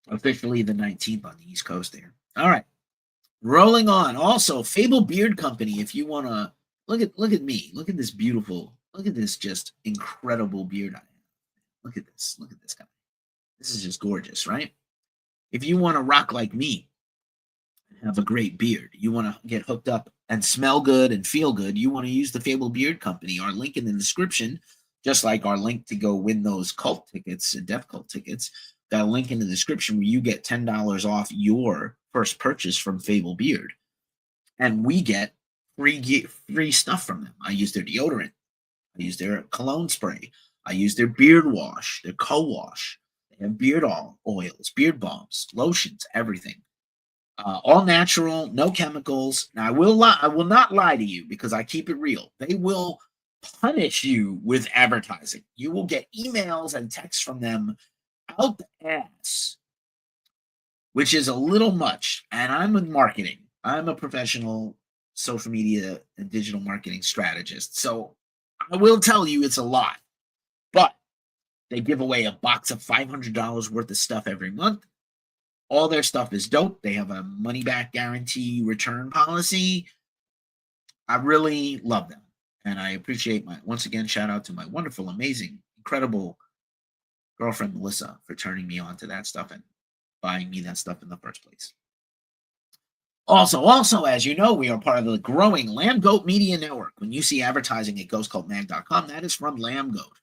Officially the 19th on the East Coast there. All right. Rolling on. Also, Fable Beard Company, if you want to look at me. Look at this look at this just incredible beard I have. Look at this. Look at this guy. This is just gorgeous, right? If you want to rock like me, have a great beard, you want to get hooked up and smell good and feel good, you want to use the Fable Beard Company. Our link in the description, just like our link to go win those cult tickets, Death Cult tickets, got a link in the description where you get $10 off your first purchase from Fable Beard. And we get free stuff from them. I use their deodorant. I use their cologne spray. I use their beard wash, their co-wash. They have beard oils, beard balms, lotions, everything. All natural, no chemicals. Now, I will not lie to you because I keep it real. They will punish you with advertising. You will get emails and texts from them out the ass, which is a little much. And I'm in marketing. I'm a professional social media and digital marketing strategist. So I will tell you it's a lot. But they give away a box of $500 worth of stuff every month. All their stuff is dope. They have a money-back guarantee return policy. I really love them. And I appreciate once again, shout out to my wonderful, amazing, incredible girlfriend, Melissa, for turning me on to that stuff and buying me that stuff in the first place. Also, as you know, we are part of the growing Lamb Goat Media Network. When you see advertising at ghostcultmag.com, that is from Lamb Goat.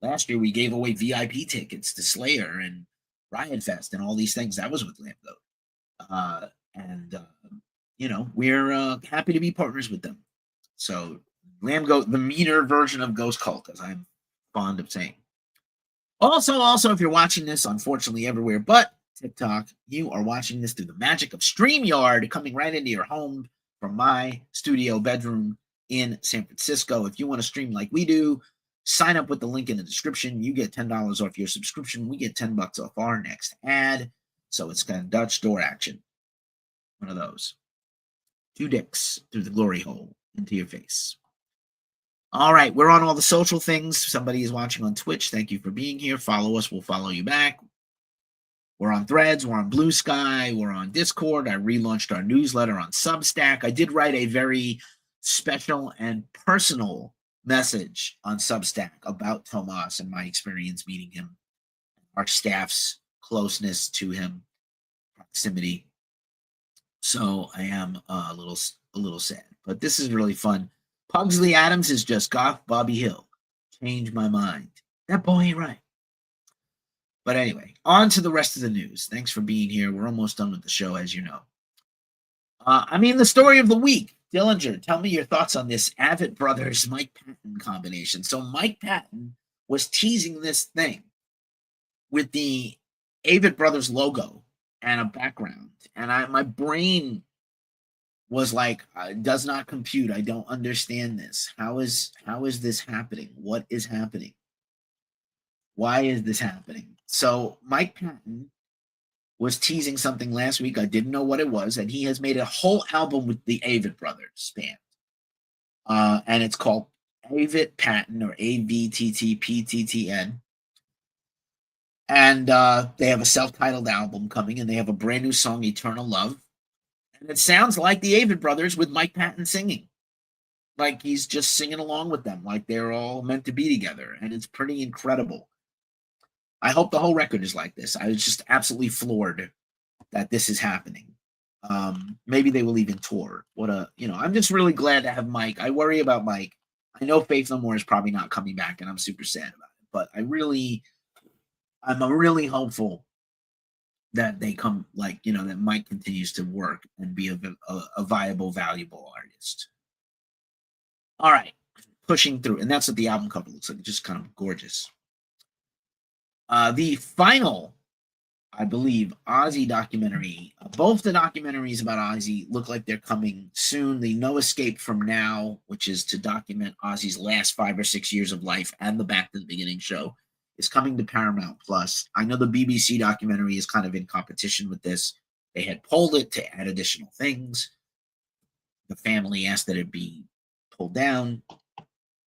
Last year, we gave away VIP tickets to Slayer and Riot Fest and all these things. That was with Lamb Goat. We're happy to be partners with them. So Lamb Goat, the meaner version of Ghost Cult, as I'm fond of saying. Also, if you're watching this, unfortunately, everywhere but TikTok, you are watching this through the magic of StreamYard, coming right into your home from my studio bedroom in San Francisco. If you want to stream like we do, sign up with the link in the description. You get $10 off your subscription. We get $10 off our next ad. So it's kind of Dutch door action. One of those. 2 dicks through the glory hole into your face. All right, we're on all the social things. Somebody is watching on Twitch. Thank you for being here. Follow us. We'll follow you back. We're on Threads. We're on Blue Sky. We're on Discord. I relaunched our newsletter on Substack. I did write a very special and personal message on Substack about Tomas and my experience meeting him, our staff's closeness to him, proximity. So I am a little sad, but this is really fun. Pugsley Adams is just goth Bobby Hill. Change my mind. That boy ain't right. But anyway, on to the rest of the news. Thanks for being here. We're almost done with the show, as you know. The story of the week. Dillinger, tell me your thoughts on this Avett Brothers Mike Patton combination. So Mike Patton was teasing this thing with the Avett Brothers logo and a background. And my brain was like, does not compute. I don't understand this. How is this happening? What is happening? Why is this happening? So Mike Patton was teasing something last week. I didn't know what it was. And he has made a whole album with the Avett Brothers band. And it's called Avett Patton, or AVTTPTTN. And they have a self-titled album coming, and they have a brand new song, Eternal Love. And it sounds like the Avett Brothers with Mike Patton singing. Like he's just singing along with them, like they're all meant to be together. And it's pretty incredible. I hope the whole record is like this. I was just absolutely floored that this is happening. Maybe they will even tour. I'm just really glad to have Mike. I worry about Mike. I know Faith No More is probably not coming back, and I'm super sad about it. But I'm really hopeful that they come, that Mike continues to work and be a viable, valuable artist. All right, pushing through, and that's what the album cover looks like. Just kind of gorgeous. The final, I believe, Ozzy documentary. Both the documentaries about Ozzy look like they're coming soon. The No Escape From Now, which is to document Ozzy's last 5 or 6 years of life, and the Back to the Beginning show, is coming to Paramount Plus. I know the BBC documentary is kind of in competition with this. They had pulled it to add additional things. The family asked that it be pulled down.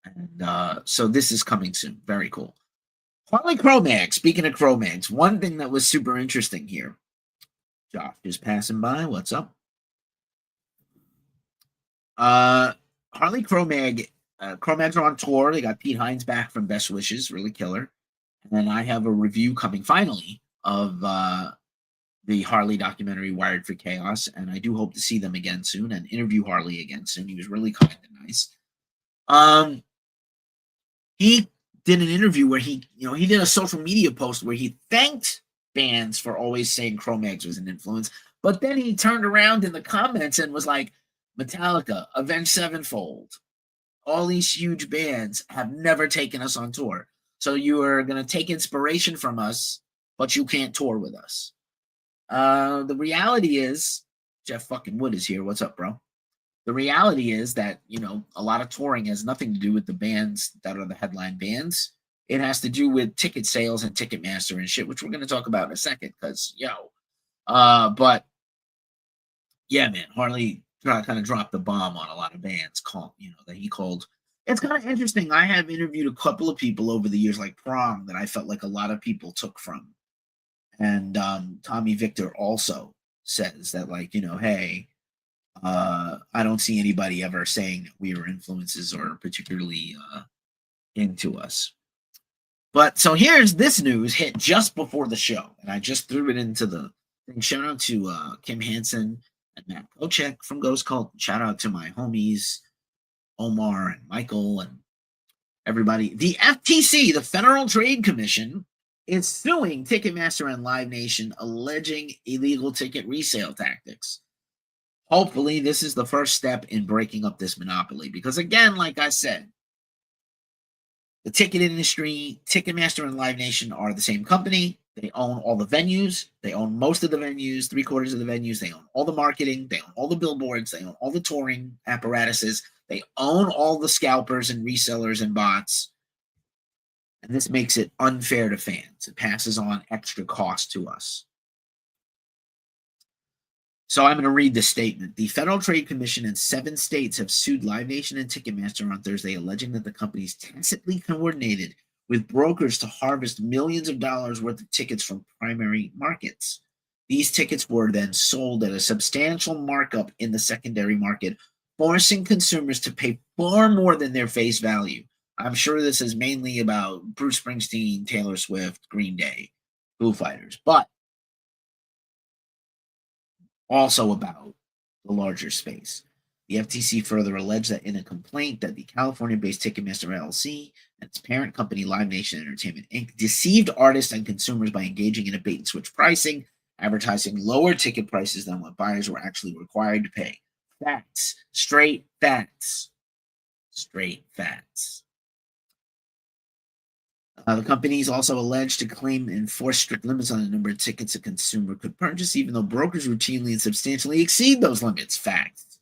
And so this is coming soon. Very cool. Harley Cro-Mag. Speaking of Cro-Mags, one thing that was super interesting here. Josh is passing by. What's up? Harley Cro-Mag. Cro-Mags are on tour. They got Pete Hines back from Best Wishes. Really killer. And then I have a review coming finally of the Harley documentary Wired for Chaos. And I do hope to see them again soon and interview Harley again soon. He was really kind and nice. He did an interview where he did a social media post where he thanked fans for always saying Cro-Mags was an influence. But then he turned around in the comments and was like, Metallica, Avenged Sevenfold, all these huge bands have never taken us on tour. So you are going to take inspiration from us, but you can't tour with us. The reality is, Jeff fucking Wood is here. What's up, bro? The reality is that, a lot of touring has nothing to do with the bands that are the headline bands. It has to do with ticket sales and Ticketmaster and shit, which we're going to talk about in a second because, but yeah, man, Harley kind of dropped the bomb on a lot of bands that he called. It's kind of interesting. I have interviewed a couple of people over the years, like Prong, that I felt like a lot of people took from. And Tommy Victor also says that, hey, I don't see anybody ever saying that we are influences or particularly into us. But so here's this news hit just before the show, and I just threw it into the thing. Shout out to Kim Hansen and Matt Kochek from Ghost Cult. Shout out to my homies Omar and Michael and everybody. The FTC, the Federal Trade Commission, is suing Ticketmaster and Live Nation, alleging illegal ticket resale tactics. Hopefully, this is the first step in breaking up this monopoly. Because again, like I said, the ticket industry, Ticketmaster and Live Nation are the same company. They own all the venues. They own most of the venues, 3/4 of the venues. They own all the marketing. They own all the billboards. They own all the touring apparatuses. They own all the scalpers and resellers and bots. And this makes it unfair to fans. It passes on extra cost to us. So I'm going to read the statement. The Federal Trade Commission in 7 states have sued Live Nation and Ticketmaster on Thursday, alleging that the companies tacitly coordinated with brokers to harvest millions of dollars worth of tickets from primary markets. These tickets were then sold at a substantial markup in the secondary market, forcing consumers to pay far more than their face value. I'm sure this is mainly about Bruce Springsteen, Taylor Swift, Green Day, Foo Fighters, but also about the larger space. The FTC further alleged that in a complaint that the California-based Ticketmaster LLC and its parent company Live Nation Entertainment Inc. deceived artists and consumers by engaging in a bait-and-switch pricing, advertising lower ticket prices than what buyers were actually required to pay. Facts. Straight facts. Straight facts. The companies also alleged to claim and enforce strict limits on the number of tickets a consumer could purchase, even though brokers routinely and substantially exceed those limits. Facts.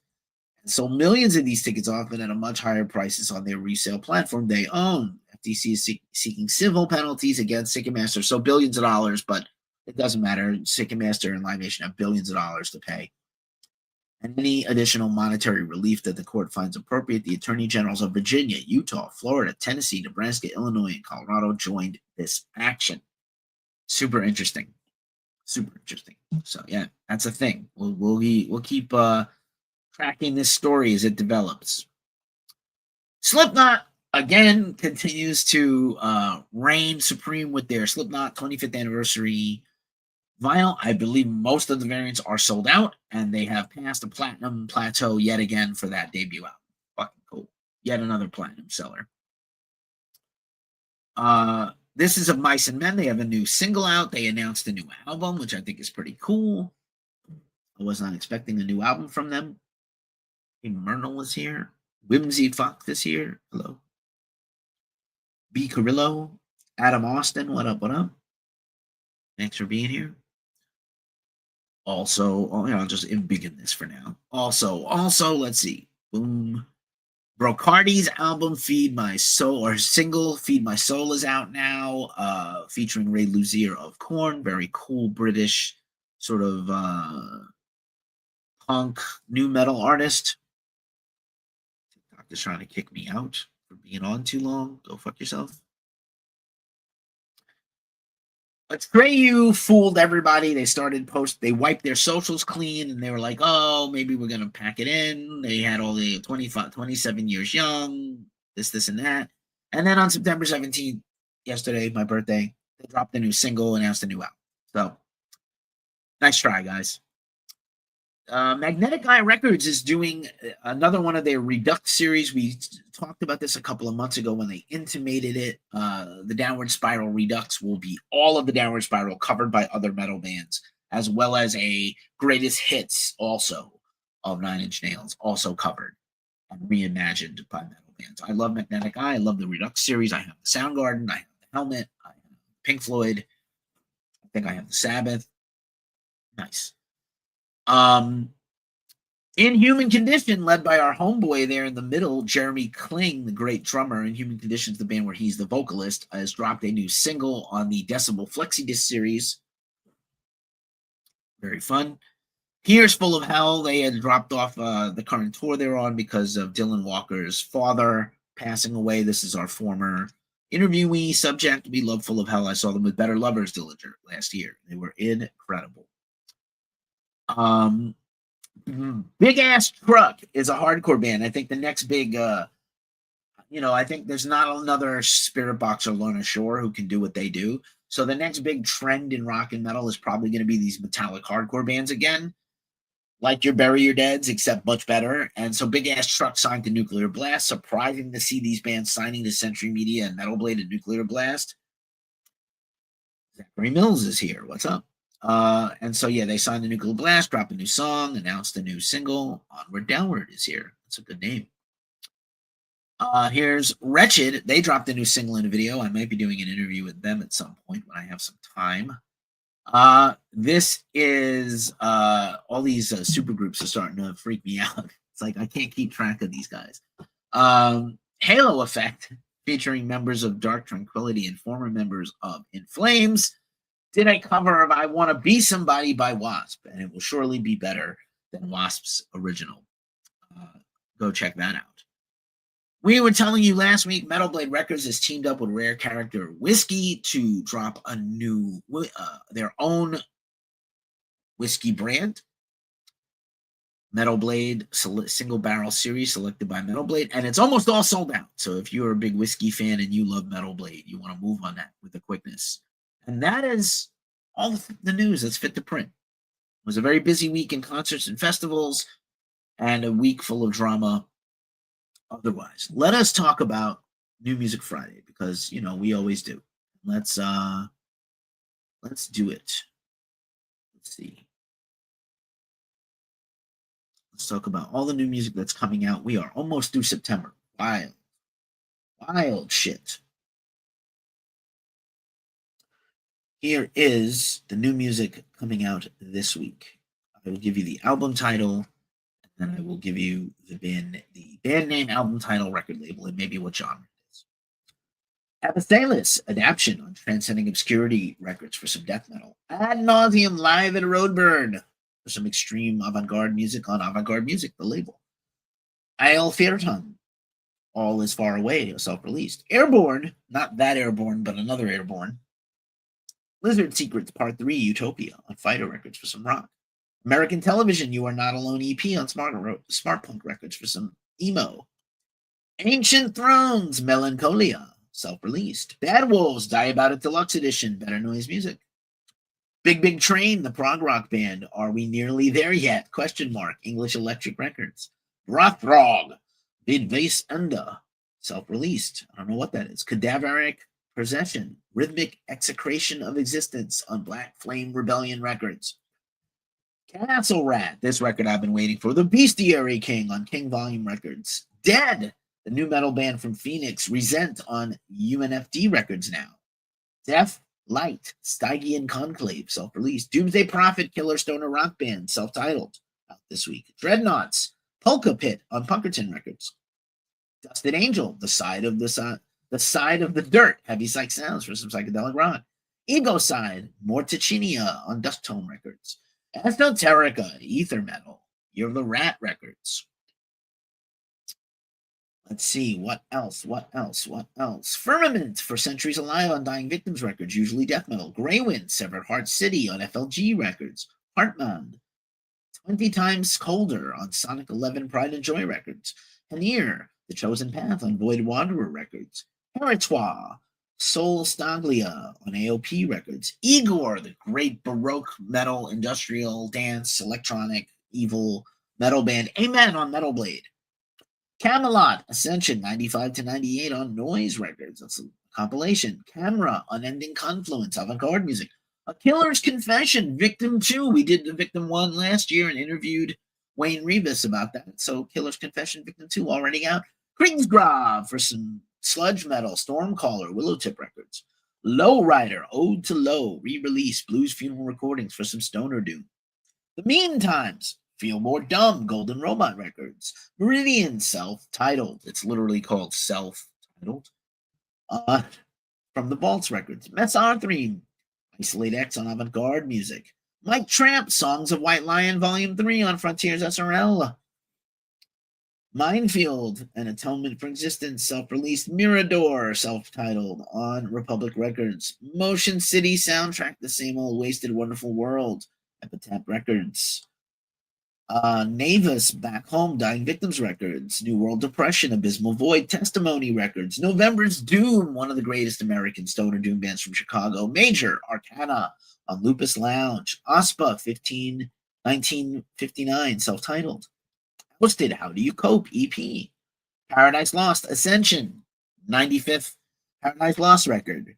And so millions of these tickets, often at a much higher prices on their resale platform they own. FTC is seeking civil penalties against Ticketmaster, so billions of dollars, but it doesn't matter. Ticketmaster and Live Nation have billions of dollars to pay. And any additional monetary relief that the court finds appropriate. The attorney generals of Virginia, Utah, Florida, Tennessee, Nebraska, Illinois, and Colorado joined this action. Super interesting. Super interesting. So yeah, that's a thing. We'll keep tracking this story as it develops. Slipknot again continues to reign supreme with their Slipknot 25th anniversary vinyl. I believe most of the variants are sold out, and they have passed the platinum plateau yet again for that debut album. Fucking cool. Yet another platinum seller. This is of Mice and Men. They have a new single out. They announced a new album, which I think is pretty cool. I was not expecting a new album from them. Hey, Myrtle is here. Whimsy Fox is here. Hello. B. Carrillo. Adam Austin. What up? What up? Thanks for being here. Also, I'll just begin this for now. Also, let's see. Boom. Brocardi's album Feed My Soul, or single Feed My Soul, is out now, featuring Ray Luzier of Korn. Very cool British sort of punk new metal artist. TikTok is trying to kick me out for being on too long. Go fuck yourself. But Treyu fooled everybody. They wiped their socials clean, and they were like, oh, maybe we're going to pack it in. They had all the 27 years young, this, and that. And then on September 17th, yesterday, my birthday, they dropped a new single, announced a new album. So, nice try, guys. Magnetic Eye Records is doing another one of their Redux series. We talked about this a couple of months ago when they intimated it. The Downward Spiral Redux will be all of the Downward Spiral covered by other metal bands, as well as a greatest hits also of Nine Inch Nails, also covered and reimagined by metal bands. I love Magnetic Eye. I love the Redux series. I have the Soundgarden. I have the Helmet. I have Pink Floyd. I think I have the Sabbath. Nice. In Human Condition, led by our homeboy there in the middle, Jeremy Kling, the great drummer in Human Condition's the band where he's the vocalist, has dropped a new single on the Decibel FlexiDisc series. Very fun. Here's Full of Hell. They had dropped off the current tour they're on because of Dylan Walker's father passing away. This is our former interviewee subject. We love Full of Hell. I saw them with Better Lovers Dillinger last year. They were incredible. Big Ass Truck is a hardcore band. I think the next big, I think there's not another Spirit Box or Lorna Shore who can do what they do. So the next big trend in rock and metal is probably going to be these metallic hardcore bands again, like your Bury Your Deads, except much better. And so Big Ass Truck signed to Nuclear Blast. Surprising to see these bands signing to Century Media and Metal Blade and Nuclear Blast. Zachary Mills is here. What's up? And so, yeah, they signed the Nuclear Blast, dropped a new song, announced a new single. Onward Downward is here. That's a good name. Here's Wretched. They dropped a new single and a video. I might be doing an interview with them at some point when I have some time. This is all these super groups are starting to freak me out. It's like I can't keep track of these guys. Halo Effect, featuring members of Dark Tranquillity and former members of In Flames, did a cover of I Want to Be Somebody by Wasp, and it will surely be better than Wasp's original. Go check that out. We were telling you last week, Metal Blade Records has teamed up with Rare Character Whiskey to drop a new, their own whiskey brand. Metal Blade single barrel series selected by Metal Blade, and it's almost all sold out. So if you're a big whiskey fan and you love Metal Blade, you want to move on that with the quickness. And that is all the news that's fit to print. It was a very busy week in concerts and festivals, and a week full of drama. Otherwise, let us talk about New Music Friday, because we always do. Let's do it. Let's see. Let's talk about all the new music that's coming out. We are almost through September. Wild shit. Here is the new music coming out this week. I will give you the album title, and then I will give you the band name, album title, record label, and maybe what genre it is. Abathalis, Adaption on Transcending Obscurity Records for some death metal. Ad Nauseum, live at Roadburn for some extreme avant-garde music on Avant-Garde Music, the label. Isle Fairtongue, All Is Far Away, self-released. Airborne, not that Airborne, but another Airborne. Lizard Secrets Part 3, Utopia on Fighter Records for some rock. American Television, You Are Not Alone EP on Smart Punk Records for some emo. Ancient Thrones, Melancholia, self-released. Bad Wolves, Die About It Deluxe Edition, Better Noise Music. Big Big Train, the prog rock band, Are We Nearly There Yet? Question mark, English Electric Records. Rothrog, Vid Vase Unda, self-released. I don't know what that is. Cadaveric Possession, Rhythmic Execration of Existence on Black Flame Rebellion Records. Castle Rat, this record I've been waiting for. The Bestiary King on King Volume Records. Dead, the new metal band from Phoenix. Resent on UNFD Records now. Death Light, Stygian Conclave, self-released. Doomsday Prophet, Killer Stoner Rock Band, self-titled, out this week. Dreadnoughts, Polka Pit on Punkerton Records. Dusted Angel, the side of the dirt, heavy psych sounds for some psychedelic rock. Ego-Side, Morticinia on Dusttone Records. Esoterica, Ether Metal, Year of the Rat Records. Let's see, what else? Firmament for Centuries Alive on Dying Victims Records, usually death metal. Greywind, Severed Heart City on FLG Records. Heartbound, 20 Times Colder on Sonic 11 Pride and Joy Records. Hanir, The Chosen Path on Void Wanderer Records. Heritois, Soul Staglia on AOP Records. Igor, the great Baroque metal, industrial, dance, electronic, evil metal band. Amen on Metal Blade. Camelot, Ascension, 95 to 98 on Noise Records. That's a compilation. Camera, Unending Confluence, avant-garde music. A Killer's Confession, Victim 2. We did the Victim 1 last year and interviewed Wayne Rebus about that. So Killer's Confession, Victim 2 already out. Kringsgrav for some sludge metal. Stormcaller, Willowtip Records. Lowrider, Ode to Low, re-release. Blues Funeral Recordings for some stoner doom. The Meantimes, Feel More Dumb, Golden Robot Records. Meridian, self-titled. It's literally called self-titled. From the Vaults Records. Messarthream, Isolate X on Avant-Garde Music. Mike Tramp, Songs of White Lion, Volume 3 on Frontiers SRL. Minefield, An Atonement for Existence, self-released. Mirador, self-titled on Republic Records. Motion City soundtrack, The Same Old Wasted Wonderful World, Epitaph Records. Navis, Back Home, Dying Victims Records. New World Depression, Abysmal Void, Testimony Records. November's Doom, one of the greatest American stoner doom bands from Chicago. Major, Arcana on Lupus Lounge. OSPA, 1959, self-titled. Hosted, How Do You Cope, EP. Paradise Lost, Ascension, 95th Paradise Lost record.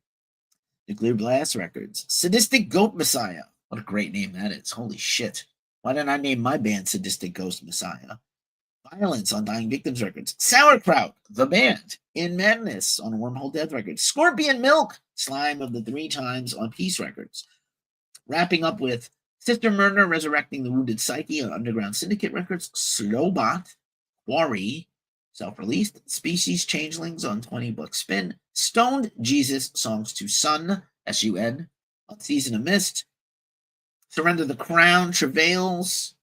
Nuclear Blast Records. Sadistic Goat Messiah. What a great name that is. Holy shit. Why didn't I name my band Sadistic Ghost Messiah? Violence on Dying Victims Records. Sauerkraut, the band. In Madness on Wormhole Death Records. Scorpion Milk, Slime of the Three Times on Peace Records. Wrapping up with Sister Murder, Resurrecting the Wounded Psyche on Underground Syndicate Records. Slowbot, Quarry, self-released. Species Changelings on 20 Buck Spin. Stoned Jesus, Songs to Sun, S-U-N, on Season of Mist. Surrender the Crown, Travails,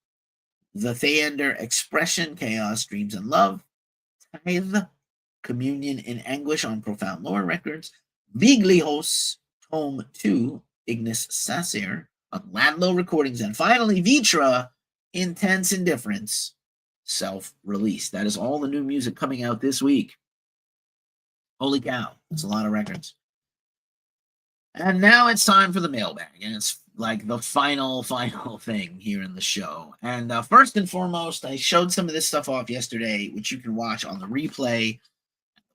The Theander Expression, Chaos, Dreams, and Love. Tithe, Communion in Anguish on Profound Lore Records. Viglios, Tome 2, Ignis Sasser on Ladlow Recordings. And finally, Vitra, Intense Indifference, self-released. That is all the new music coming out this week. Holy cow, that's a lot of records. And now it's time for the mailbag, and it's like the final thing here in the show. And first and foremost, I showed some of this stuff off yesterday, which you can watch on the replay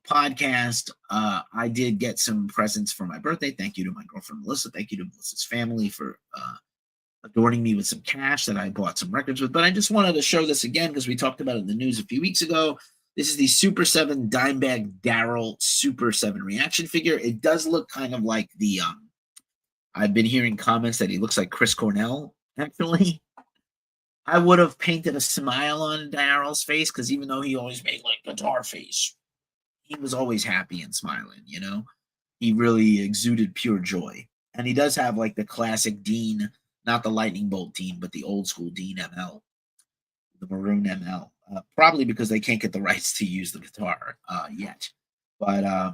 podcast. I did get some presents for my birthday. Thank you to my girlfriend, Melissa. Thank you to Melissa's family for adorning me with some cash that I bought some records with. But I just wanted to show this again because we talked about it in the news a few weeks ago. This is the Super 7 Dimebag Daryl Super 7 reaction figure. It does look kind of like the I've been hearing comments that he looks like Chris Cornell, actually. I would have painted a smile on Daryl's face because even though he always made like guitar face, he was always happy and smiling, you know? He really exuded pure joy. And he does have like the classic Dean, not the Lightning Bolt Dean, but the old school Dean ML, the Maroon ML. Probably because they can't get the rights to use the guitar yet. But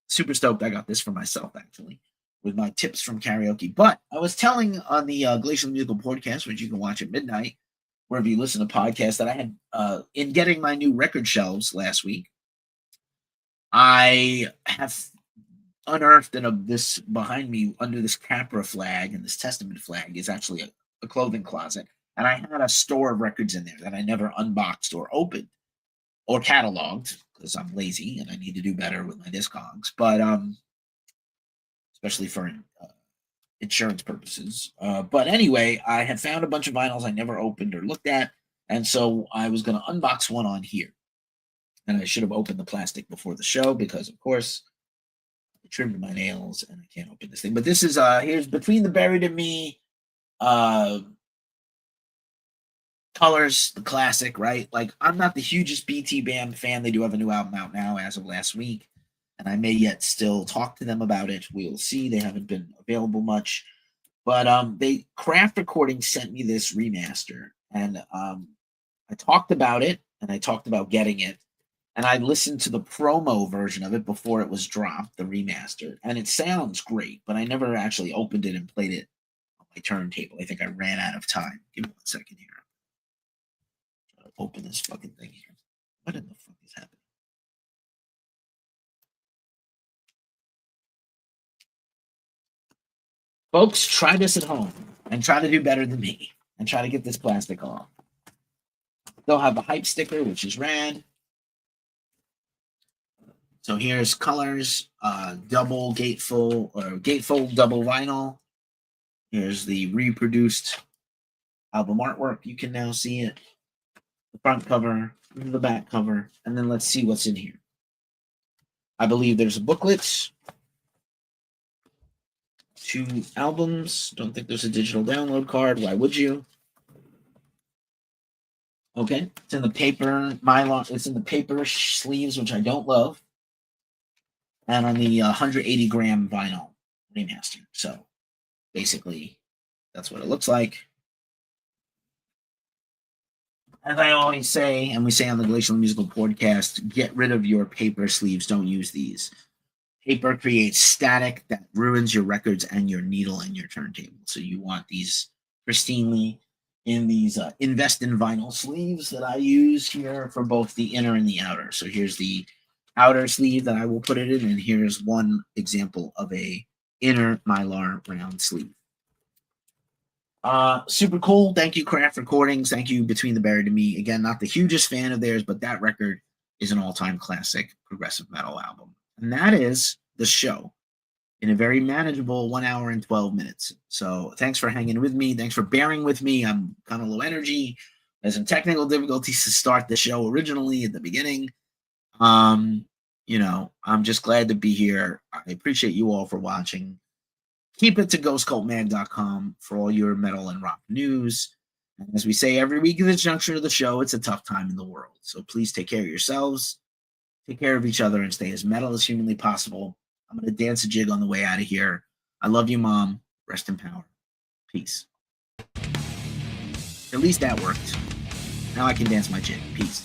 super stoked I got this for myself, actually, with my tips from karaoke. But I was telling on the Glacial Musical Podcast, which you can watch at midnight, wherever you listen to podcasts, that I had, in getting my new record shelves last week, I have unearthed this behind me under this Capra flag and this Testament flag is actually a clothing closet. And I had a store of records in there that I never unboxed or opened or cataloged because I'm lazy and I need to do better with my Discogs. But especially for insurance purposes. But anyway, I had found a bunch of vinyls I never opened or looked at, and so I was going to unbox one on here. And I should have opened the plastic before the show because, of course, I trimmed my nails and I can't open this thing. But this is here's Between the Buried and Me, Colors, the classic, right? Like, I'm not the hugest BT Band fan. They do have a new album out now as of last week, and I may yet still talk to them about it. We'll see. They haven't been available much. But they Craft Recording sent me this remaster, and I talked about it, and I talked about getting it, and I listened to the promo version of it before it was dropped, the remaster, and it sounds great, but I never actually opened it and played it on my turntable. I think I ran out of time. Give me 1 second here. I'll open this fucking thing here. What in the fuck is happening? Folks, try this at home and try to do better than me and try to get this plastic off. They'll have a hype sticker, which is rad. So here's Colors, double gatefold or gatefold double vinyl. Here's the reproduced album artwork. You can now see it. The front cover, the back cover, and then let's see what's in here. I believe there's a booklet. 2 albums. Don't think there's a digital download card. Why would you? Okay, it's in the paper Mylar. It's in the paper sleeves, which I don't love, and on the 180-gram vinyl remaster. So basically, that's what it looks like. As I always say, and we say on the Glacial Musical Podcast, get rid of your paper sleeves. Don't use these. Paper creates static that ruins your records and your needle and your turntable. So you want these pristinely in these Invest in Vinyl sleeves that I use here for both the inner and the outer. So here's the outer sleeve that I will put it in, and here's one example of a inner Mylar round sleeve. Super cool. Thank you, Craft Recordings. Thank you, Between the Buried and Me. Again, not the hugest fan of theirs, but that record is an all-time classic progressive metal album. And that is the show in a very manageable 1 hour and 12 minutes. So thanks for hanging with me. Thanks for bearing with me. I'm kind of low energy. There's some technical difficulties to start the show originally at the beginning. You know, I'm just glad to be here. I appreciate you all for watching. Keep it to ghostcultmag.com for all your metal and rock news. And as we say every week at the juncture of the show, it's a tough time in the world. So please take care of yourselves, take care of each other, and stay as metal as humanly possible. I'm going to dance a jig on the way out of here. I love you, Mom. Rest in power. Peace. At least that worked. Now I can dance my jig. Peace.